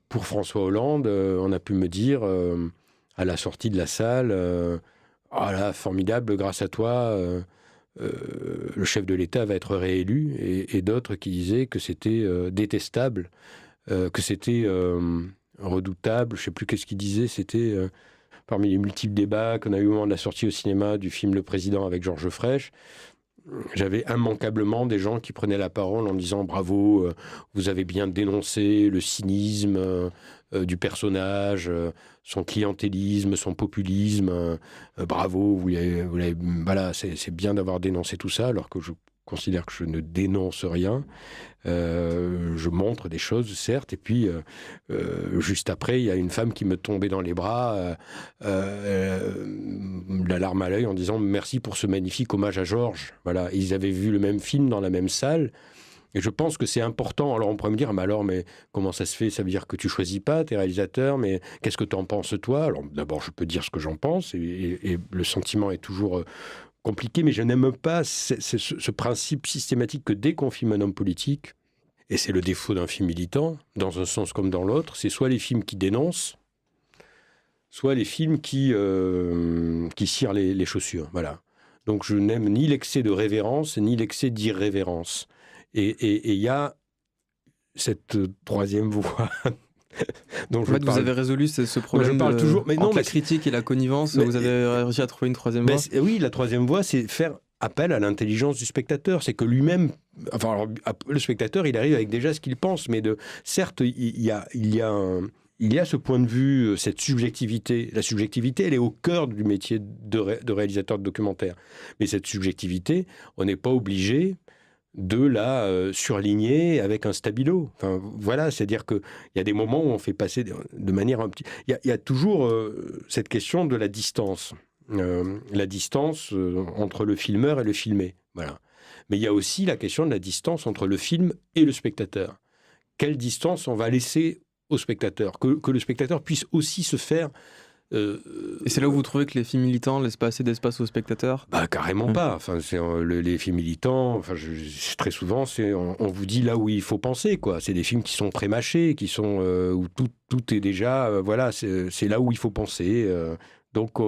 pour François Hollande, on a pu me dire, à la sortie de la salle, « Ah là, formidable, grâce à toi, le chef de l'État va être réélu », et d'autres qui disaient que c'était détestable, que c'était redoutable, je ne sais plus qu'est-ce qu'ils disaient, c'était parmi les multiples débats qu'on a eu au moment de la sortie au cinéma du film Le Président avec Georges Frêche, j'avais immanquablement des gens qui prenaient la parole en disant « Bravo, vous avez bien dénoncé le cynisme du personnage, son clientélisme, son populisme, bravo, voilà, c'est bien d'avoir dénoncé tout ça, alors que je considère que je ne dénonce rien. Je montre des choses, certes, et puis juste après, il y a une femme qui me tombait dans les bras, la larme à l'œil, en disant « Merci pour ce magnifique hommage à Georges ». Voilà, ils avaient vu le même film dans la même salle. Et je pense que c'est important. Alors on pourrait me dire, mais comment ça se fait? Ça veut dire que tu choisis pas tes réalisateurs, mais qu'est-ce que tu en penses toi? Alors d'abord, je peux dire ce que j'en pense, et le sentiment est toujours compliqué, mais je n'aime pas ce principe systématique que dès qu'on filme un homme politique, et c'est le défaut d'un film militant, dans un sens comme dans l'autre, c'est soit les films qui dénoncent, soit les films qui cirent les chaussures. Voilà. Donc je n'aime ni l'excès de révérence, ni l'excès d'irrévérence. Et il y a cette troisième voie dont en fait, vous avez résolu ce problème je parle toujours, mais non, entre la critique et la connivence, vous avez réussi à trouver une troisième voie. Oui, la troisième voie, c'est faire appel à l'intelligence du spectateur. C'est que lui-même, le spectateur, il arrive avec déjà ce qu'il pense, mais certes, il y a ce point de vue, cette subjectivité. La subjectivité, elle est au cœur du métier de réalisateur de documentaire. Mais cette subjectivité, on n'est pas obligé de la surligner avec un stabilo. Enfin, voilà, c'est-à-dire qu'il y a des moments où on fait passer de manière un petit... Il y a toujours cette question de la distance. La distance entre le filmeur et le filmé. Voilà. Mais il y a aussi la question de la distance entre le film et le spectateur. Quelle distance on va laisser au spectateur? Que le spectateur puisse aussi se faire... Et c'est là où vous trouvez que les films militants laissent pas assez d'espace aux spectatateurs? Carrément pas. Enfin, les films militants, très souvent, on vous dit là où il faut penser, quoi. C'est des films qui sont prémâchés, qui sont où tout est déjà, voilà, c'est là où il faut penser. Donc,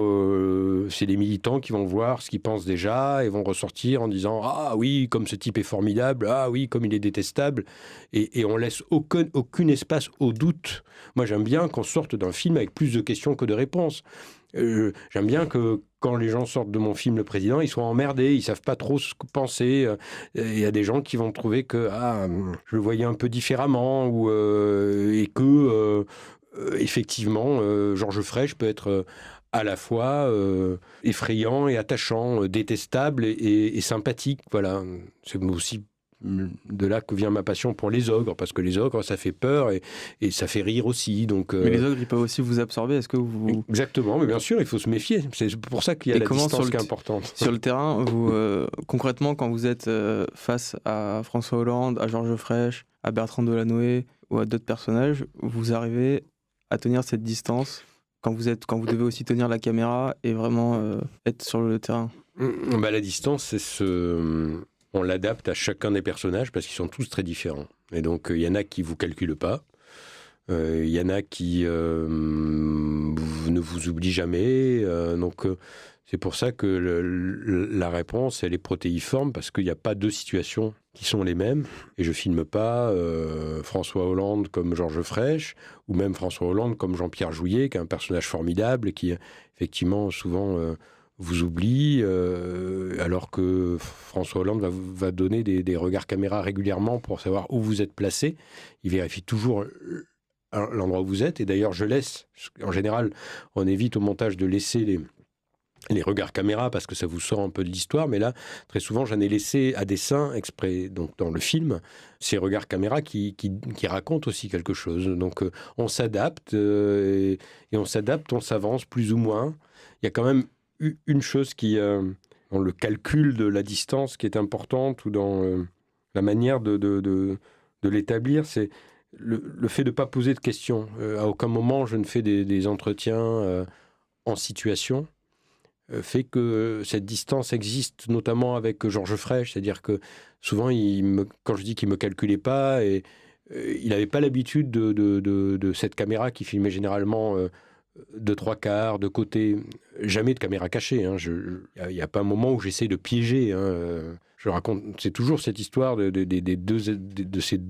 c'est les militants qui vont voir ce qu'ils pensent déjà et vont ressortir en disant « Ah oui, comme ce type est formidable, ah oui, comme il est détestable ». Et on laisse aucun espace au doute. Moi, j'aime bien qu'on sorte d'un film avec plus de questions que de réponses. J'aime bien que quand les gens sortent de mon film Le Président, ils soient emmerdés, ils ne savent pas trop ce que penser. Il y a des gens qui vont trouver que je le voyais un peu différemment et que, effectivement, Georges Frêche peut être à la fois effrayant et attachant, détestable et sympathique. Voilà, c'est aussi de là que vient ma passion pour les ogres, parce que les ogres, ça fait peur et ça fait rire aussi. Donc, Mais les ogres, ils peuvent aussi vous absorber. Est-ce que vous... Exactement, mais bien sûr, il faut se méfier. C'est pour ça qu'il y a la distance qui est importante. Sur le terrain, vous, concrètement, quand vous êtes face à François Hollande, à Georges Frêche, à Bertrand Delanoë ou à d'autres personnages, vous arrivez à tenir cette distance quand vous devez aussi tenir la caméra et vraiment être sur le terrain? La distance, on l'adapte à chacun des personnages parce qu'ils sont tous très différents. Et donc, il y en a qui ne vous calculent pas. Il y en a qui ne vous oublient jamais. C'est pour ça que la réponse, elle est protéiforme parce qu'il n'y a pas deux situations qui sont les mêmes. Et je ne filme pas François Hollande comme Georges Frêche ou même François Hollande comme Jean-Pierre Jouyet, qui est un personnage formidable et qui, effectivement, souvent... vous oublie, alors que François Hollande va donner des regards caméra régulièrement pour savoir où vous êtes placé. Il vérifie toujours l'endroit où vous êtes. Et d'ailleurs, je laisse, en général, on évite au montage de laisser les regards caméra parce que ça vous sort un peu de l'histoire. Mais là, très souvent, j'en ai laissé à dessein, exprès, donc dans le film, ces regards caméra qui racontent aussi quelque chose. Donc, on s'adapte et on s'adapte, on s'avance plus ou moins. Il y a quand même une chose dans le calcul de la distance qui est importante ou dans la manière de l'établir, c'est le fait de ne pas poser de questions. À aucun moment, je ne fais des entretiens en situation. Fait que cette distance existe, notamment avec Georges Frêche, c'est-à-dire que souvent, quand je dis qu'il ne me calculait pas, il n'avait pas l'habitude de cette caméra qui filmait généralement... de trois quarts, de côté, jamais de caméra cachée. Il n'y a pas un moment où j'essaie de piéger. Je raconte, c'est toujours cette histoire de ces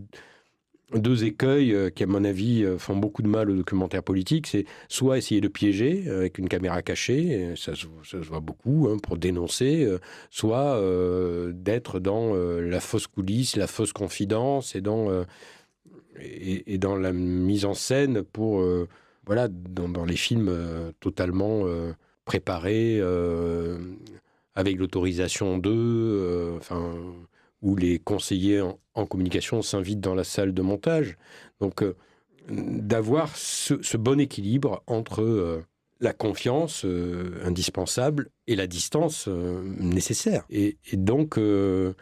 deux écueils qui, à mon avis, font beaucoup de mal au documentaire politique. C'est soit essayer de piéger avec une caméra cachée, ça se voit beaucoup, pour dénoncer, soit d'être dans la fausse coulisse, la fausse confidence et dans la mise en scène pour... dans les films totalement préparés, avec l'autorisation d'eux, où les conseillers en communication s'invitent dans la salle de montage. Donc, d'avoir ce bon équilibre entre la confiance indispensable et la distance nécessaire. Et donc, le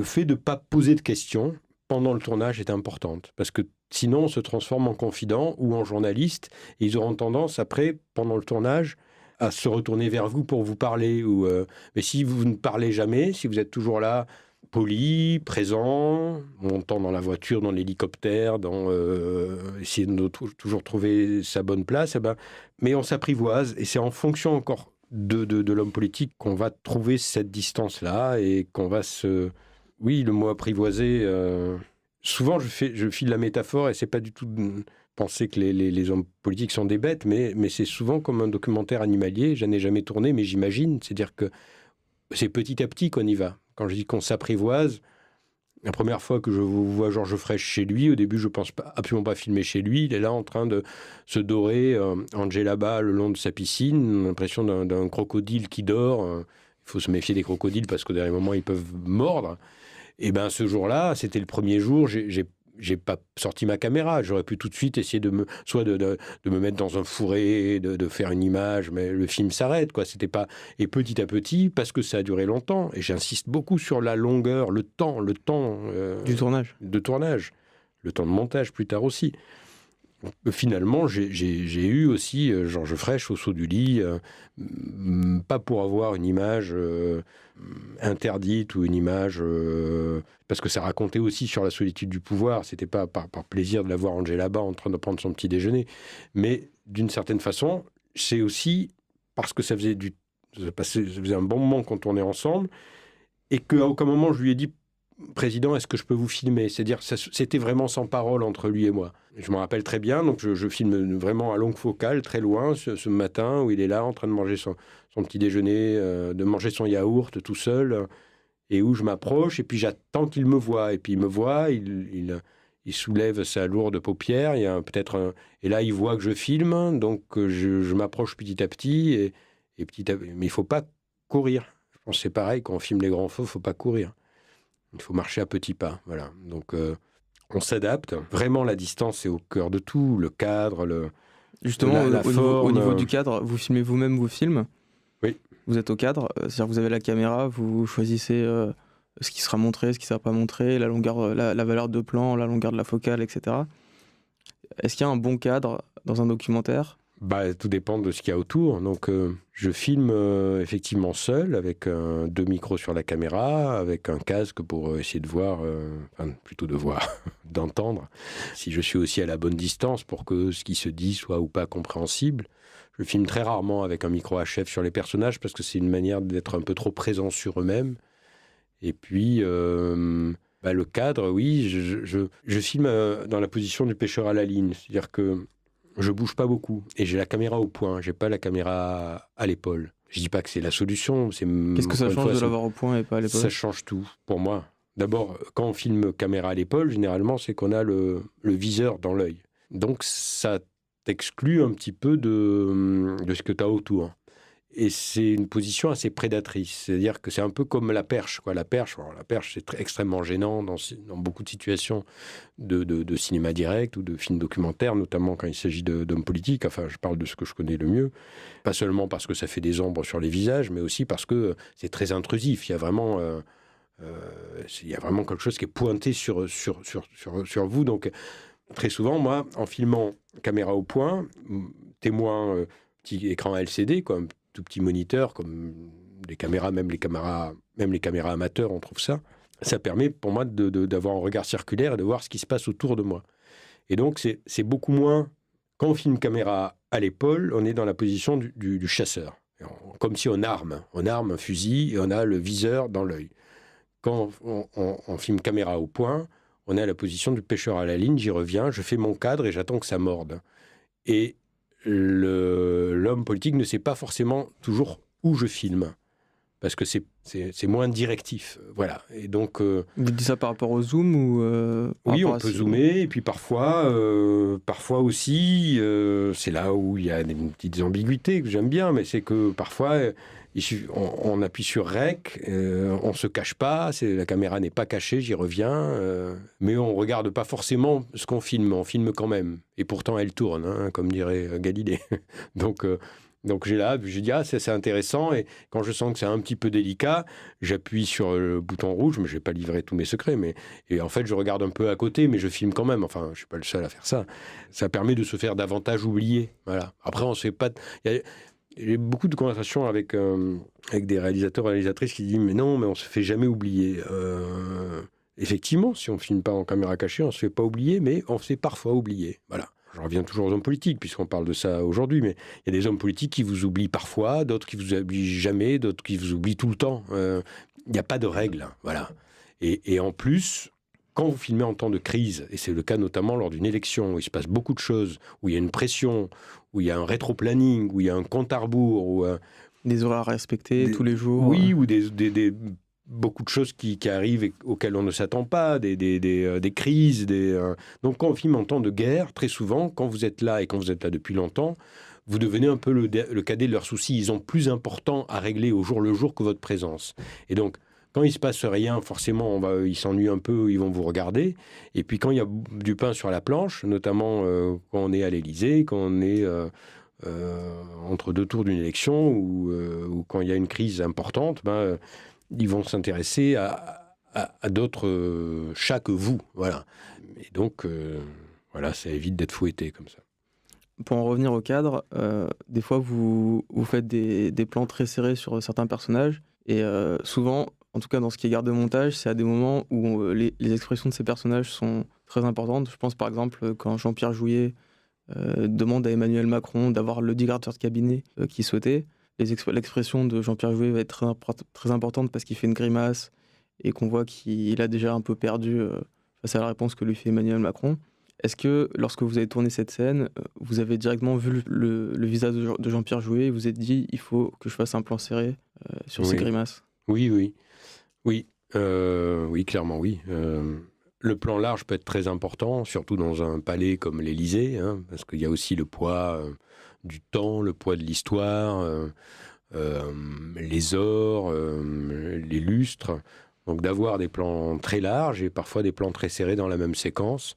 fait de ne pas poser de questions pendant le tournage est importante, parce que sinon, on se transforme en confident ou en journaliste. Et ils auront tendance, après, pendant le tournage, à se retourner vers vous pour vous parler. Mais si vous ne parlez jamais, si vous êtes toujours là, poli, présent, montant dans la voiture, dans l'hélicoptère, essayer de toujours trouver sa bonne place, mais on s'apprivoise. Et c'est en fonction encore de l'homme politique qu'on va trouver cette distance-là et qu'on va se... Oui, le mot apprivoiser... Souvent, je file la métaphore et c'est pas du tout de penser que les hommes politiques sont des bêtes, mais c'est souvent comme un documentaire animalier. Je n'en ai jamais tourné, mais j'imagine. C'est-à-dire que c'est petit à petit qu'on y va. Quand je dis qu'on s'apprivoise, la première fois que je vois Georges Frêche chez lui, au début, je pense absolument pas filmer chez lui. Il est là en train de se dorer en djellaba le long de sa piscine. L'impression d'un crocodile qui dort. Il faut se méfier des crocodiles parce que derrière un moment, ils peuvent mordre. Et ce jour-là, c'était le premier jour, j'ai pas sorti ma caméra. J'aurais pu tout de suite essayer de me mettre dans un fourré, de faire une image, mais le film s'arrête, quoi. C'était pas... Et petit à petit, parce que ça a duré longtemps, et j'insiste beaucoup sur la longueur, le temps du tournage. De tournage, le temps de montage plus tard aussi. Finalement, j'ai eu aussi Georges Frêche au saut du lit, pas pour avoir une image interdite ou une image... parce que ça racontait aussi sur la solitude du pouvoir, c'était pas par plaisir de la voir Angela là-bas en train de prendre son petit déjeuner, mais d'une certaine façon, c'est aussi parce que ça faisait un bon moment qu'on tournait ensemble, et qu'à aucun moment je lui ai dit « Président, est-ce que je peux vous filmer ?» C'est-à-dire, c'était vraiment sans parole entre lui et moi. Je me rappelle très bien, donc je filme vraiment à longue focale, très loin, ce matin, où il est là en train de manger son petit déjeuner, de manger son yaourt tout seul, et où je m'approche, et puis j'attends qu'il me voie. Et puis il me voit, il soulève sa lourde paupière, et là il voit que je filme, donc je m'approche petit à petit, mais il ne faut pas courir. Je pense que c'est pareil, quand on filme les grands feux, il ne faut pas courir. Il faut marcher à petits pas, voilà. Donc on s'adapte. Vraiment, la distance, c'est au cœur de tout, le cadre, Justement, la forme. au niveau du cadre, vous filmez vous-même vos films ? Oui. Vous êtes au cadre, c'est-à-dire que vous avez la caméra, vous choisissez ce qui sera montré, ce qui ne sera pas montré, la longueur, la valeur de plan, la longueur de la focale, etc. Est-ce qu'il y a un bon cadre dans un documentaire ? Tout dépend de ce qu'il y a autour. Donc, je filme effectivement seul, avec 2 micros sur la caméra, avec un casque pour essayer de voir, plutôt de voir, d'entendre, si je suis aussi à la bonne distance pour que ce qui se dit soit ou pas compréhensible. Je filme très rarement avec un micro HF sur les personnages parce que c'est une manière d'être un peu trop présent sur eux-mêmes. Et puis, le cadre, oui, je filme dans la position du pêcheur à la ligne. C'est-à-dire que je bouge pas beaucoup et j'ai la caméra au point, j'ai pas la caméra à l'épaule. Je dis pas que c'est la solution. Qu'est-ce que ça change de l'avoir au point et pas à l'épaule ? Ça change tout pour moi. D'abord, quand on filme caméra à l'épaule, généralement, c'est qu'on a le viseur dans l'œil. Donc ça t'exclus un petit peu de ce que tu as autour. Et c'est une position assez prédatrice. C'est-à-dire que c'est un peu comme la perche, quoi. La perche, c'est extrêmement gênant dans beaucoup de situations de cinéma direct ou de films documentaires, notamment quand il s'agit d'hommes politiques. Enfin, je parle de ce que je connais le mieux. Pas seulement parce que ça fait des ombres sur les visages, mais aussi parce que c'est très intrusif. Il y a vraiment quelque chose qui est pointé sur vous. Donc, très souvent, moi, en filmant caméra au point, témoin, petit écran LCD, quoi, un tout petit moniteur, comme les caméras, même les caméras amateurs, on trouve ça. Ça permet pour moi d'avoir un regard circulaire et de voir ce qui se passe autour de moi. Et donc, c'est beaucoup moins... Quand on filme caméra à l'épaule, on est dans la position du chasseur. Comme si on arme un fusil et on a le viseur dans l'œil. Quand on filme caméra au point, on est à la position du pêcheur à la ligne, j'y reviens, je fais mon cadre et j'attends que ça morde. Et l'homme politique ne sait pas forcément toujours où je filme, parce que c'est moins directif. Voilà. Et donc, vous dites ça par rapport au zoom ou oui, on peut zoomer, et puis parfois aussi, c'est là où il y a des petites ambiguïtés que j'aime bien, mais c'est que parfois... on appuie sur REC, on ne se cache pas, la caméra n'est pas cachée, j'y reviens, mais on ne regarde pas forcément ce qu'on filme, on filme quand même. Et pourtant, elle tourne, hein, comme dirait Galilée. Donc je dis, c'est intéressant, et quand je sens que c'est un petit peu délicat, j'appuie sur le bouton rouge, mais je ne vais pas livrer tous mes secrets, et en fait, je regarde un peu à côté, mais je filme quand même. Enfin, je ne suis pas le seul à faire ça. Ça permet de se faire davantage oublier. Voilà. Après, on ne se fait pas... J'ai beaucoup de conversations avec des réalisateurs et réalisatrices qui disent « Mais non, mais on ne se fait jamais oublier. » Effectivement, si on ne filme pas en caméra cachée, on ne se fait pas oublier, mais on se fait parfois oublier. Voilà. Je reviens toujours aux hommes politiques, puisqu'on parle de ça aujourd'hui, mais il y a des hommes politiques qui vous oublient parfois, d'autres qui vous oublient jamais, d'autres qui vous oublient tout le temps. Il n'y a pas de règle. Voilà. Et en plus... Quand vous filmez en temps de crise, et c'est le cas notamment lors d'une élection où il se passe beaucoup de choses, où il y a une pression, où il y a un rétro-planning, où il y a un compte à rebours, où, des horaires à respecter tous les jours. Oui, ou beaucoup de choses qui arrivent et auxquelles on ne s'attend pas, des crises. Donc quand on filme en temps de guerre, très souvent, quand vous êtes là et quand vous êtes là depuis longtemps, vous devenez un peu le cadet de leurs soucis. Ils ont plus important à régler au jour le jour que votre présence. Et donc, quand il ne se passe rien, forcément, ils s'ennuient un peu, ils vont vous regarder. Et puis quand il y a du pain sur la planche, notamment quand on est à l'Élysée, quand on est entre deux tours d'une élection ou quand il y a une crise importante, ils vont s'intéresser à d'autres chats que vous. Voilà. Et donc, ça évite d'être fouetté comme ça. Pour en revenir au cadre, des fois, vous faites des plans très serrés sur certains personnages. Et souvent... En tout cas, dans ce qui est garde-montage, c'est à des moments où les expressions de ces personnages sont très importantes. Je pense par exemple quand Jean-Pierre Jouyet demande à Emmanuel Macron d'avoir le directeur de cabinet qu'il souhaitait. l'expression de Jean-Pierre Jouet va être très importante parce qu'il fait une grimace et qu'on voit qu'il a déjà un peu perdu face à la réponse que lui fait Emmanuel Macron. Est-ce que lorsque vous avez tourné cette scène, vous avez directement vu le visage de Jean-Pierre Jouet et vous êtes dit il faut que je fasse un plan serré sur ces grimaces? Oui, clairement oui. Le plan large peut être très important, surtout dans un palais comme l'Élysée, hein, parce qu'il y a aussi le poids du temps, le poids de l'histoire, les ors, les lustres. Donc d'avoir des plans très larges et parfois des plans très serrés dans la même séquence.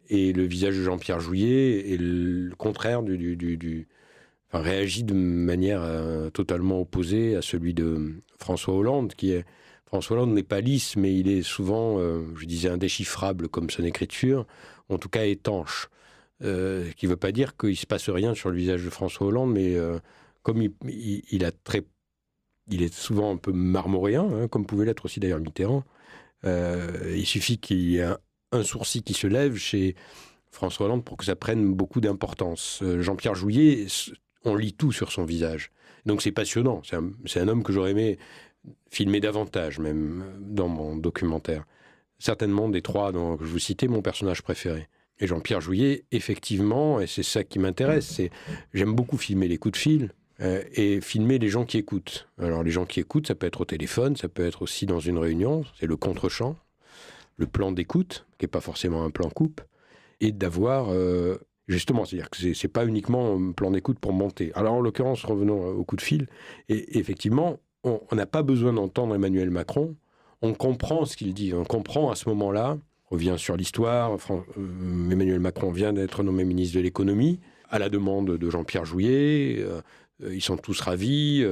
Et le visage de Jean-Pierre Jouillet est le contraire enfin, réagit de manière totalement opposée à celui de François Hollande, François Hollande n'est pas lisse, mais il est souvent, je disais, indéchiffrable comme son écriture, en tout cas étanche. Ce qui ne veut pas dire qu'il ne se passe rien sur le visage de François Hollande, mais comme il est souvent un peu marmoréen, hein, comme pouvait l'être aussi d'ailleurs Mitterrand, il suffit qu'il y ait un sourcil qui se lève chez François Hollande pour que ça prenne beaucoup d'importance. Jean-Pierre Jouillet, on lit tout sur son visage. Donc c'est passionnant. C'est un homme que j'aurais aimé filmer davantage, même dans mon documentaire. Certainement des trois que je vous citais, mon personnage préféré. Et Jean-Pierre Jouillet, effectivement, et c'est ça qui m'intéresse, j'aime beaucoup filmer les coups de fil et filmer les gens qui écoutent. Alors les gens qui écoutent, ça peut être au téléphone, ça peut être aussi dans une réunion, c'est le contre-champ, le plan d'écoute, qui n'est pas forcément un plan coupe, et d'avoir, justement, c'est-à-dire que c'est pas uniquement un plan d'écoute pour monter. Alors en l'occurrence, revenons au coup de fil, et effectivement, on n'a pas besoin d'entendre Emmanuel Macron, on comprend ce qu'il dit, on comprend à ce moment-là, on revient sur l'histoire, Emmanuel Macron vient d'être nommé ministre de l'économie, à la demande de Jean-Pierre Jouillet, ils sont tous ravis,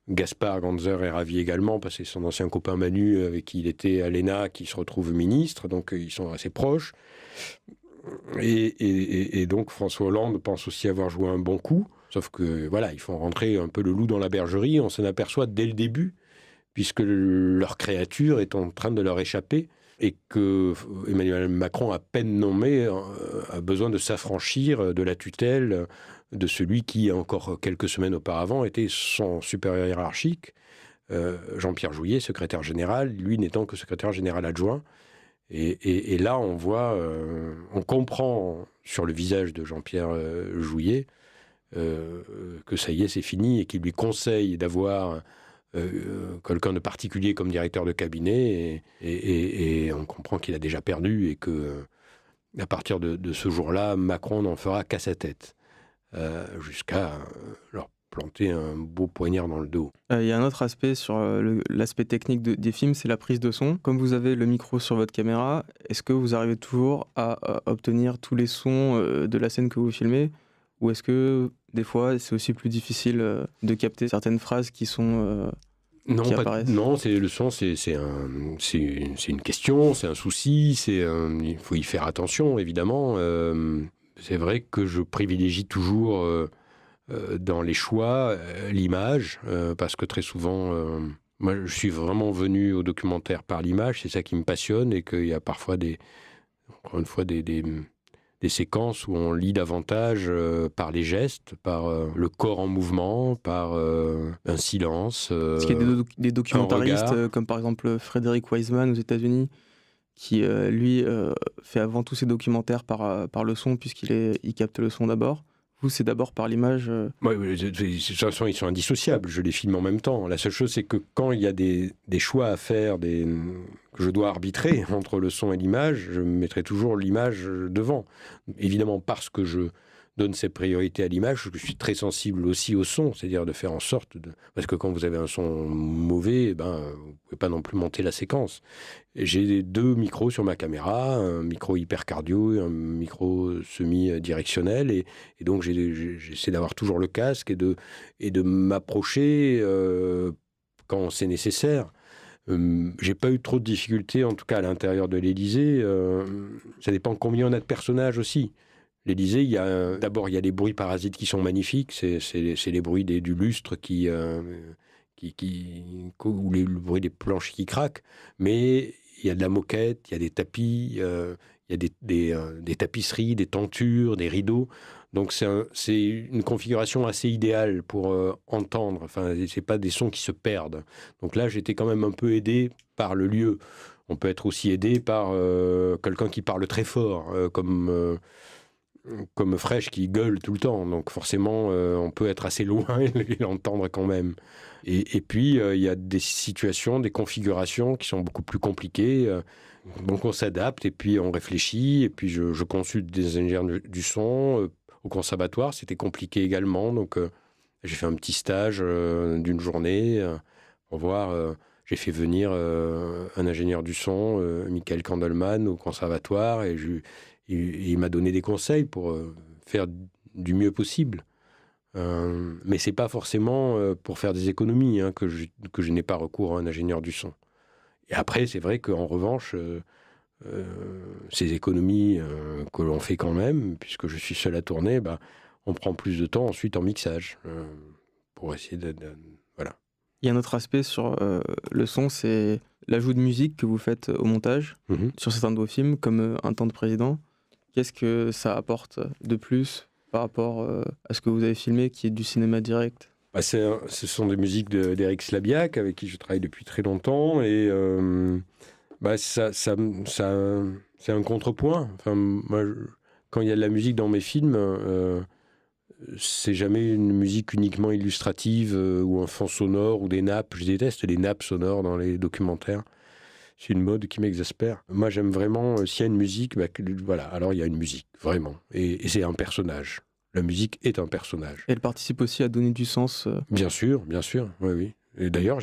Gaspard Ganzer est ravi également, parce que c'est son ancien copain Manu, avec qui il était à l'ENA, qui se retrouve ministre, donc ils sont assez proches. Et donc François Hollande pense aussi avoir joué un bon coup, sauf que voilà, ils font rentrer un peu le loup dans la bergerie, on s'en aperçoit dès le début, puisque leur créature est en train de leur échapper, et que Emmanuel Macron, à peine nommé, a besoin de s'affranchir de la tutelle de celui qui, encore quelques semaines auparavant, était son supérieur hiérarchique, Jean-Pierre Jouillet, secrétaire général, lui n'étant que secrétaire général adjoint. Et là, on voit, on comprend sur le visage de Jean-Pierre Jouillet que ça y est, c'est fini, et qu'il lui conseille d'avoir quelqu'un de particulier comme directeur de cabinet, et on comprend qu'il a déjà perdu, et que à partir de ce jour-là, Macron n'en fera qu'à sa tête. Jusqu'à leur planter un beau poignard dans le dos. Il y a un autre aspect sur l'aspect technique des films, c'est la prise de son. Comme vous avez le micro sur votre caméra, est-ce que vous arrivez toujours à obtenir tous les sons de la scène que vous filmez, ou est-ce que des fois c'est aussi plus difficile de capter certaines phrases qui sont qui apparaissent? Non, le son, c'est une question, c'est un souci, il faut y faire attention évidemment. C'est vrai que je privilégie toujours dans les choix l'image, parce que très souvent, moi je suis vraiment venu au documentaire par l'image, c'est ça qui me passionne, et qu'il y a parfois encore une fois des séquences où on lit davantage par les gestes, par le corps en mouvement, par un silence. Parce qu'il y a des documentaristes comme par exemple Frédéric Wiseman aux États-Unis, qui lui fait avant tout ses documentaires par le son, puisqu'il capte le son d'abord. Vous, c'est d'abord par l'image. Oui, de toute façon, ils sont indissociables. Je les filme en même temps. La seule chose, c'est que quand il y a des choix à faire, que je dois arbitrer entre le son et l'image, je mettrai toujours l'image devant. Évidemment, parce que je donne cette priorité à l'image, je suis très sensible aussi au son, c'est-à-dire de faire en sorte Parce que quand vous avez un son mauvais, vous ne pouvez pas non plus monter la séquence. J'ai 2 micros sur ma caméra, un micro hypercardio et un micro semi-directionnel, et donc j'essaie d'avoir toujours le casque et de m'approcher quand c'est nécessaire. J'ai pas eu trop de difficultés, en tout cas à l'intérieur de l'Élysée. Ça dépend combien on a de personnages aussi. L'Élysée, d'abord, il y a les bruits parasites qui sont magnifiques. C'est les bruits du lustre ou le bruit des planches qui craquent. Mais il y a de la moquette, il y a des tapis, il y a des tapisseries, des tentures, des rideaux. Donc c'est une configuration assez idéale pour entendre. Enfin, c'est pas des sons qui se perdent. Donc là, j'étais quand même un peu aidé par le lieu. On peut être aussi aidé par quelqu'un qui parle très fort, comme Fresh qui gueule tout le temps. Donc forcément, on peut être assez loin et l'entendre quand même. Et puis, il y a des situations, des configurations qui sont beaucoup plus compliquées. Donc on s'adapte et puis on réfléchit. Et puis je consulte des ingénieurs du son. Au conservatoire, c'était compliqué également. Donc j'ai fait un petit stage d'une journée pour voir. J'ai fait venir un ingénieur du son, Michael Kandelman, au conservatoire. Et il m'a donné des conseils pour faire du mieux possible. Mais c'est pas forcément pour faire des économies que je n'ai pas recours à un ingénieur du son. Et après, c'est vrai qu'en revanche, ces économies que l'on fait quand même, puisque je suis seul à tourner, on prend plus de temps ensuite en mixage pour essayer voilà. Il y a un autre aspect sur le son, c'est l'ajout de musique que vous faites au montage sur certains de vos films, comme Un temps de président. Qu'est-ce que ça apporte de plus par rapport à ce que vous avez filmé, qui est du cinéma direct? Ce sont des musiques d'Éric Slabiak, avec qui je travaille depuis très longtemps, et c'est un contrepoint. Enfin, moi, quand il y a de la musique dans mes films, c'est jamais une musique uniquement illustrative ou un fond sonore ou des nappes. Je déteste les nappes sonores dans les documentaires. C'est une mode qui m'exaspère. Moi, j'aime vraiment, s'il y a une musique, voilà, alors il y a une musique, vraiment. Et c'est un personnage. La musique est un personnage. Elle participe aussi à donner du sens. Bien sûr, oui. Et d'ailleurs,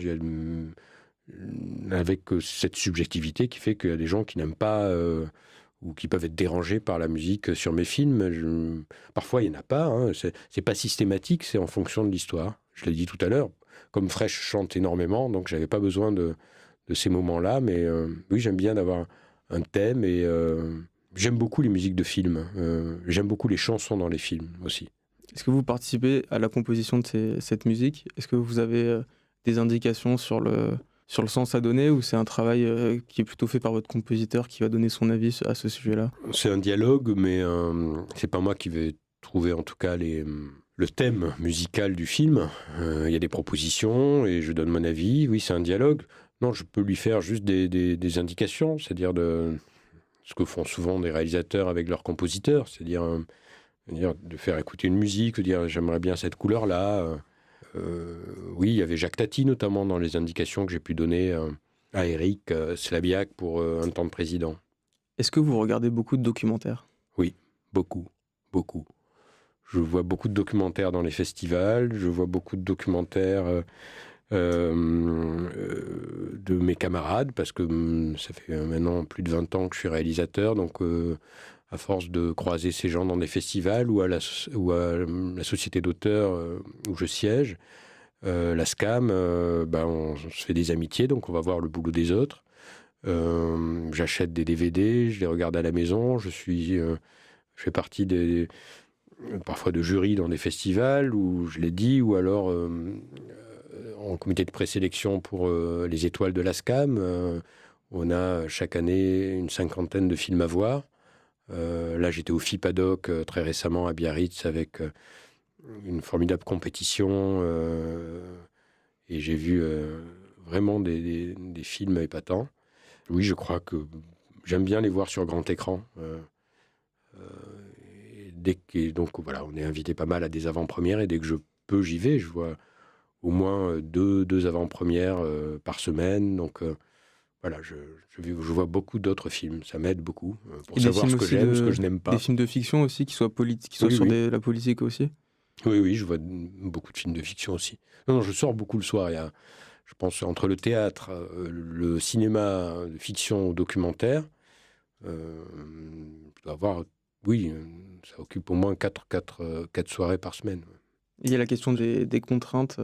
avec cette subjectivité qui fait qu'il y a des gens qui n'aiment pas ou qui peuvent être dérangés par la musique sur mes films. Parfois, il n'y en a pas. C'est pas systématique, c'est en fonction de l'histoire. Je l'ai dit tout à l'heure. Comme Fresh chante énormément, donc j'avais pas besoin de ces moments-là. Mais oui, j'aime bien d'avoir un thème et j'aime beaucoup les musiques de films. J'aime beaucoup les chansons dans les films aussi. Est-ce que vous participez à la composition de cette musique? Est-ce que vous avez des indications sur le sens à donner, ou c'est un travail qui est plutôt fait par votre compositeur qui va donner son avis à ce sujet-là? C'est un dialogue, mais c'est pas moi qui vais trouver en tout cas le thème musical du film. Il y a des propositions et je donne mon avis. Oui, c'est un dialogue. Non, je peux lui faire juste des indications, c'est-à-dire ce que font souvent des réalisateurs avec leurs compositeurs, c'est-à-dire de faire écouter une musique, de dire j'aimerais bien cette couleur-là. Oui, il y avait Jacques Tati notamment dans les indications que j'ai pu donner à Éric Slabiak pour Un temps de président. Est-ce que vous regardez beaucoup de documentaires? Oui, beaucoup. Je vois beaucoup de documentaires dans les festivals, je vois beaucoup de documentaires de mes camarades, parce que ça fait maintenant plus de 20 ans que je suis réalisateur, donc à force de croiser ces gens dans des festivals ou à la société d'auteurs où je siège, la SCAM, on se fait des amitiés, donc on va voir le boulot des autres. J'achète des DVD, je les regarde à la maison, je fais partie parfois de jury dans des festivals où je l'ai dit, ou alors en comité de présélection pour les étoiles de la SCAM. On a chaque année une 50aine de films à voir. Là, j'étais au FIPADOC très récemment à Biarritz avec une formidable compétition et j'ai vu vraiment des films épatants. Oui, je crois que j'aime bien les voir sur grand écran. Donc voilà, on est invité pas mal à des avant-premières et dès que je peux, j'y vais. Je vois au moins deux avant-premières par semaine. Donc voilà, je vois beaucoup d'autres films. Ça m'aide beaucoup pour savoir ce que j'aime, ce que je n'aime pas. Des films de fiction aussi, qui soient sur la politique aussi? Oui, je vois beaucoup de films de fiction aussi. Non, je sors beaucoup le soir. Je pense, entre le théâtre, le cinéma de fiction ou documentaire, je dois avoir, ça occupe au moins 4 soirées par semaine. Il y a la question des contraintes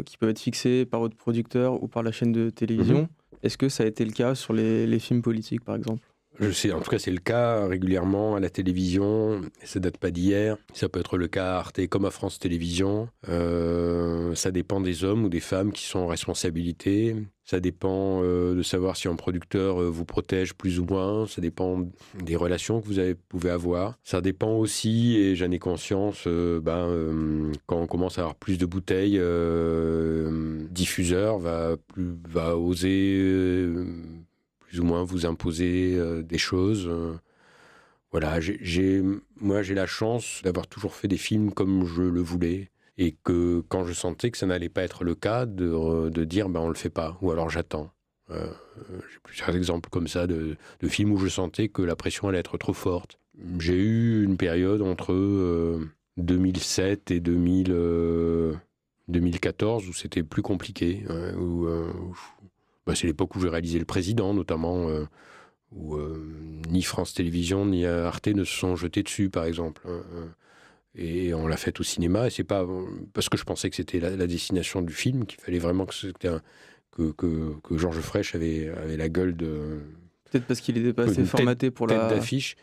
qui peuvent être fixées par votre producteur ou par la chaîne de télévision. Est-ce que ça a été le cas sur les films politiques, par exemple? Je sais, en tout cas, c'est le cas régulièrement à la télévision. Et ça date pas d'hier. Ça peut être le cas à Arte comme à France Télévisions. Ça dépend des hommes ou des femmes qui sont en responsabilité. Ça dépend de savoir si un producteur vous protège plus ou moins. Ça dépend des relations que vous pouvez avoir. Ça dépend aussi, et j'en ai conscience, quand on commence à avoir plus de bouteilles, diffuseur va oser plus ou moins vous imposer des choses. Voilà, moi j'ai la chance d'avoir toujours fait des films comme je le voulais. Et que quand je sentais que ça n'allait pas être le cas, de dire on le fait pas, ou alors j'attends. J'ai plusieurs exemples comme ça de films où je sentais que la pression allait être trop forte. J'ai eu une période entre 2007 et 2014 où c'était plus compliqué. C'est l'époque où j'ai réalisé Le Président, notamment, où ni France Télévisions ni Arte ne se sont jetés dessus, par exemple. Et on l'a fait au cinéma, et c'est pas parce que je pensais que c'était la destination du film, qu'il fallait vraiment que Georges Frêche avait la gueule de... Peut-être parce qu'il était pas assez formaté pour tête d'affiche.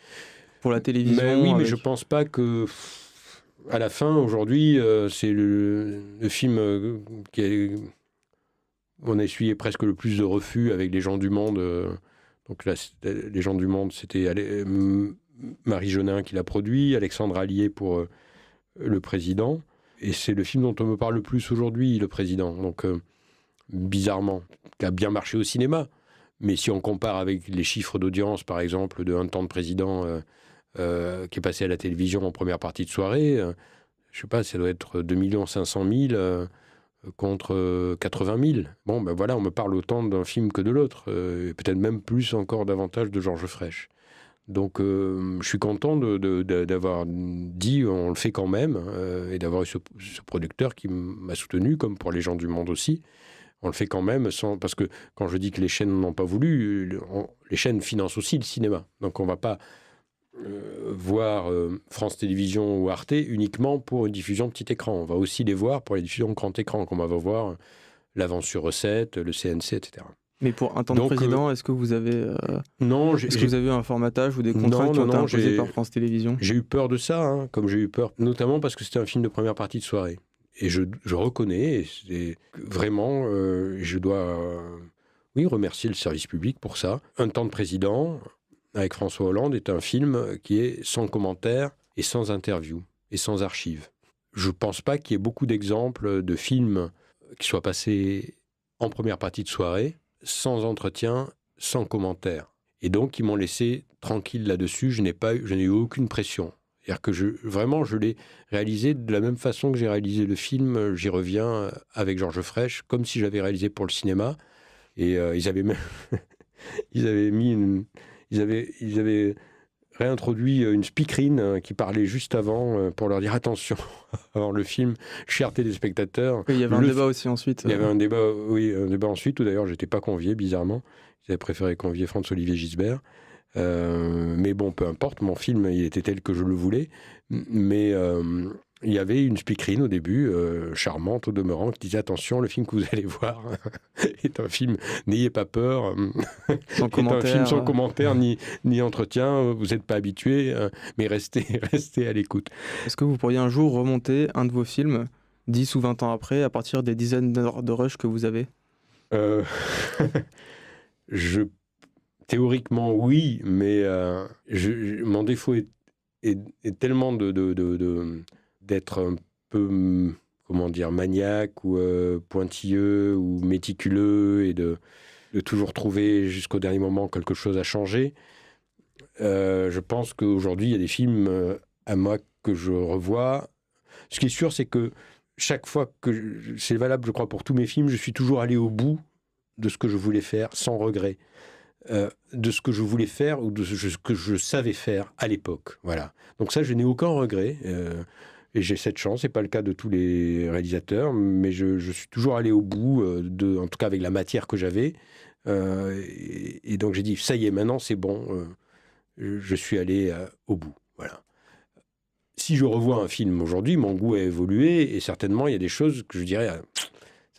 Pour la télévision. Mais oui, mais je pense pas que... À la fin, aujourd'hui, c'est le film on a essuyé presque le plus de refus avec Les Gens du Monde. Donc là, Les Gens du Monde, c'était Marie Jeunin qui l'a produit, Alexandre Allier pour Le Président. Et c'est le film dont on me parle le plus aujourd'hui, Le Président. Donc, bizarrement, qui a bien marché au cinéma. Mais si on compare avec les chiffres d'audience, par exemple, de Un temps de président qui est passé à la télévision en première partie de soirée, je sais pas, ça doit être 2 500 000 contre 80 000. Bon, voilà, on me parle autant d'un film que de l'autre. Et peut-être même plus encore davantage de Georges Frêche. Donc, je suis content d'avoir dit on le fait quand même, et d'avoir eu ce producteur qui m'a soutenu, comme pour Les Gens du Monde aussi. On le fait quand même, parce que quand je dis que les chaînes n'ont pas voulu, les chaînes financent aussi le cinéma. Donc, on ne va pas voir France Télévisions ou Arte uniquement pour une diffusion petit écran. On va aussi les voir pour les diffusions grand écran, comme on va voir l'avance sur recette, le CNC, etc. Mais pour Un temps de président, est-ce que vous avez que vous avez eu un formatage ou des contraintes qui ont été imposées par France Télévisions ? J'ai eu peur de ça, comme j'ai eu peur, notamment parce que c'était un film de première partie de soirée. Et je reconnais, et vraiment, je dois remercier le service public pour ça. Un temps de président, avec François Hollande, est un film qui est sans commentaire et sans interview et sans archives. Je ne pense pas qu'il y ait beaucoup d'exemples de films qui soient passés en première partie de soirée, sans entretien, sans commentaire. Et donc, ils m'ont laissé tranquille là-dessus. Je n'ai eu aucune pression. C'est-à-dire que je l'ai réalisé de la même façon que j'ai réalisé le film. J'y reviens avec Georges Frêche, comme si j'avais réalisé pour le cinéma. Et ils avaient même... ils avaient réintroduit une speakerine qui parlait juste avant pour leur dire attention avant le film, chers téléspectateurs. Il y avait un débat aussi ensuite. Il y avait un débat ensuite où d'ailleurs j'étais pas convié, bizarrement. Ils avaient préféré convier François-Olivier Gisbert. Mais bon, peu importe, mon film il était tel que je le voulais. Mais il y avait une speakerine au début, charmante au demeurant, qui disait attention, le film que vous allez voir est un film, n'ayez pas peur, sans commentaire, un film sans commentaire ni entretien, vous n'êtes pas habitué, mais restez à l'écoute. Est-ce que vous pourriez un jour remonter un de vos films, 10 ou 20 ans après, à partir des dizaines d'heures de rush que vous avez ? Théoriquement, oui, mais mon défaut est tellement d'être un peu, maniaque ou pointilleux ou méticuleux et de toujours trouver jusqu'au dernier moment quelque chose à changer. Je pense qu'aujourd'hui, il y a des films à moi que je revois. Ce qui est sûr, c'est que chaque fois c'est valable, je crois, pour tous mes films, je suis toujours allé au bout de ce que je voulais faire sans regret. De ce que je voulais faire ou de ce que je savais faire à l'époque. Voilà. Donc ça, je n'ai aucun regret. Et j'ai cette chance, c'est pas le cas de tous les réalisateurs, mais je suis toujours allé au bout, en tout cas avec la matière que j'avais. Et donc j'ai dit, ça y est, maintenant c'est bon, je suis allé au bout. Voilà. Si je revois un film aujourd'hui, mon goût a évolué, et certainement il y a des choses que je dirais,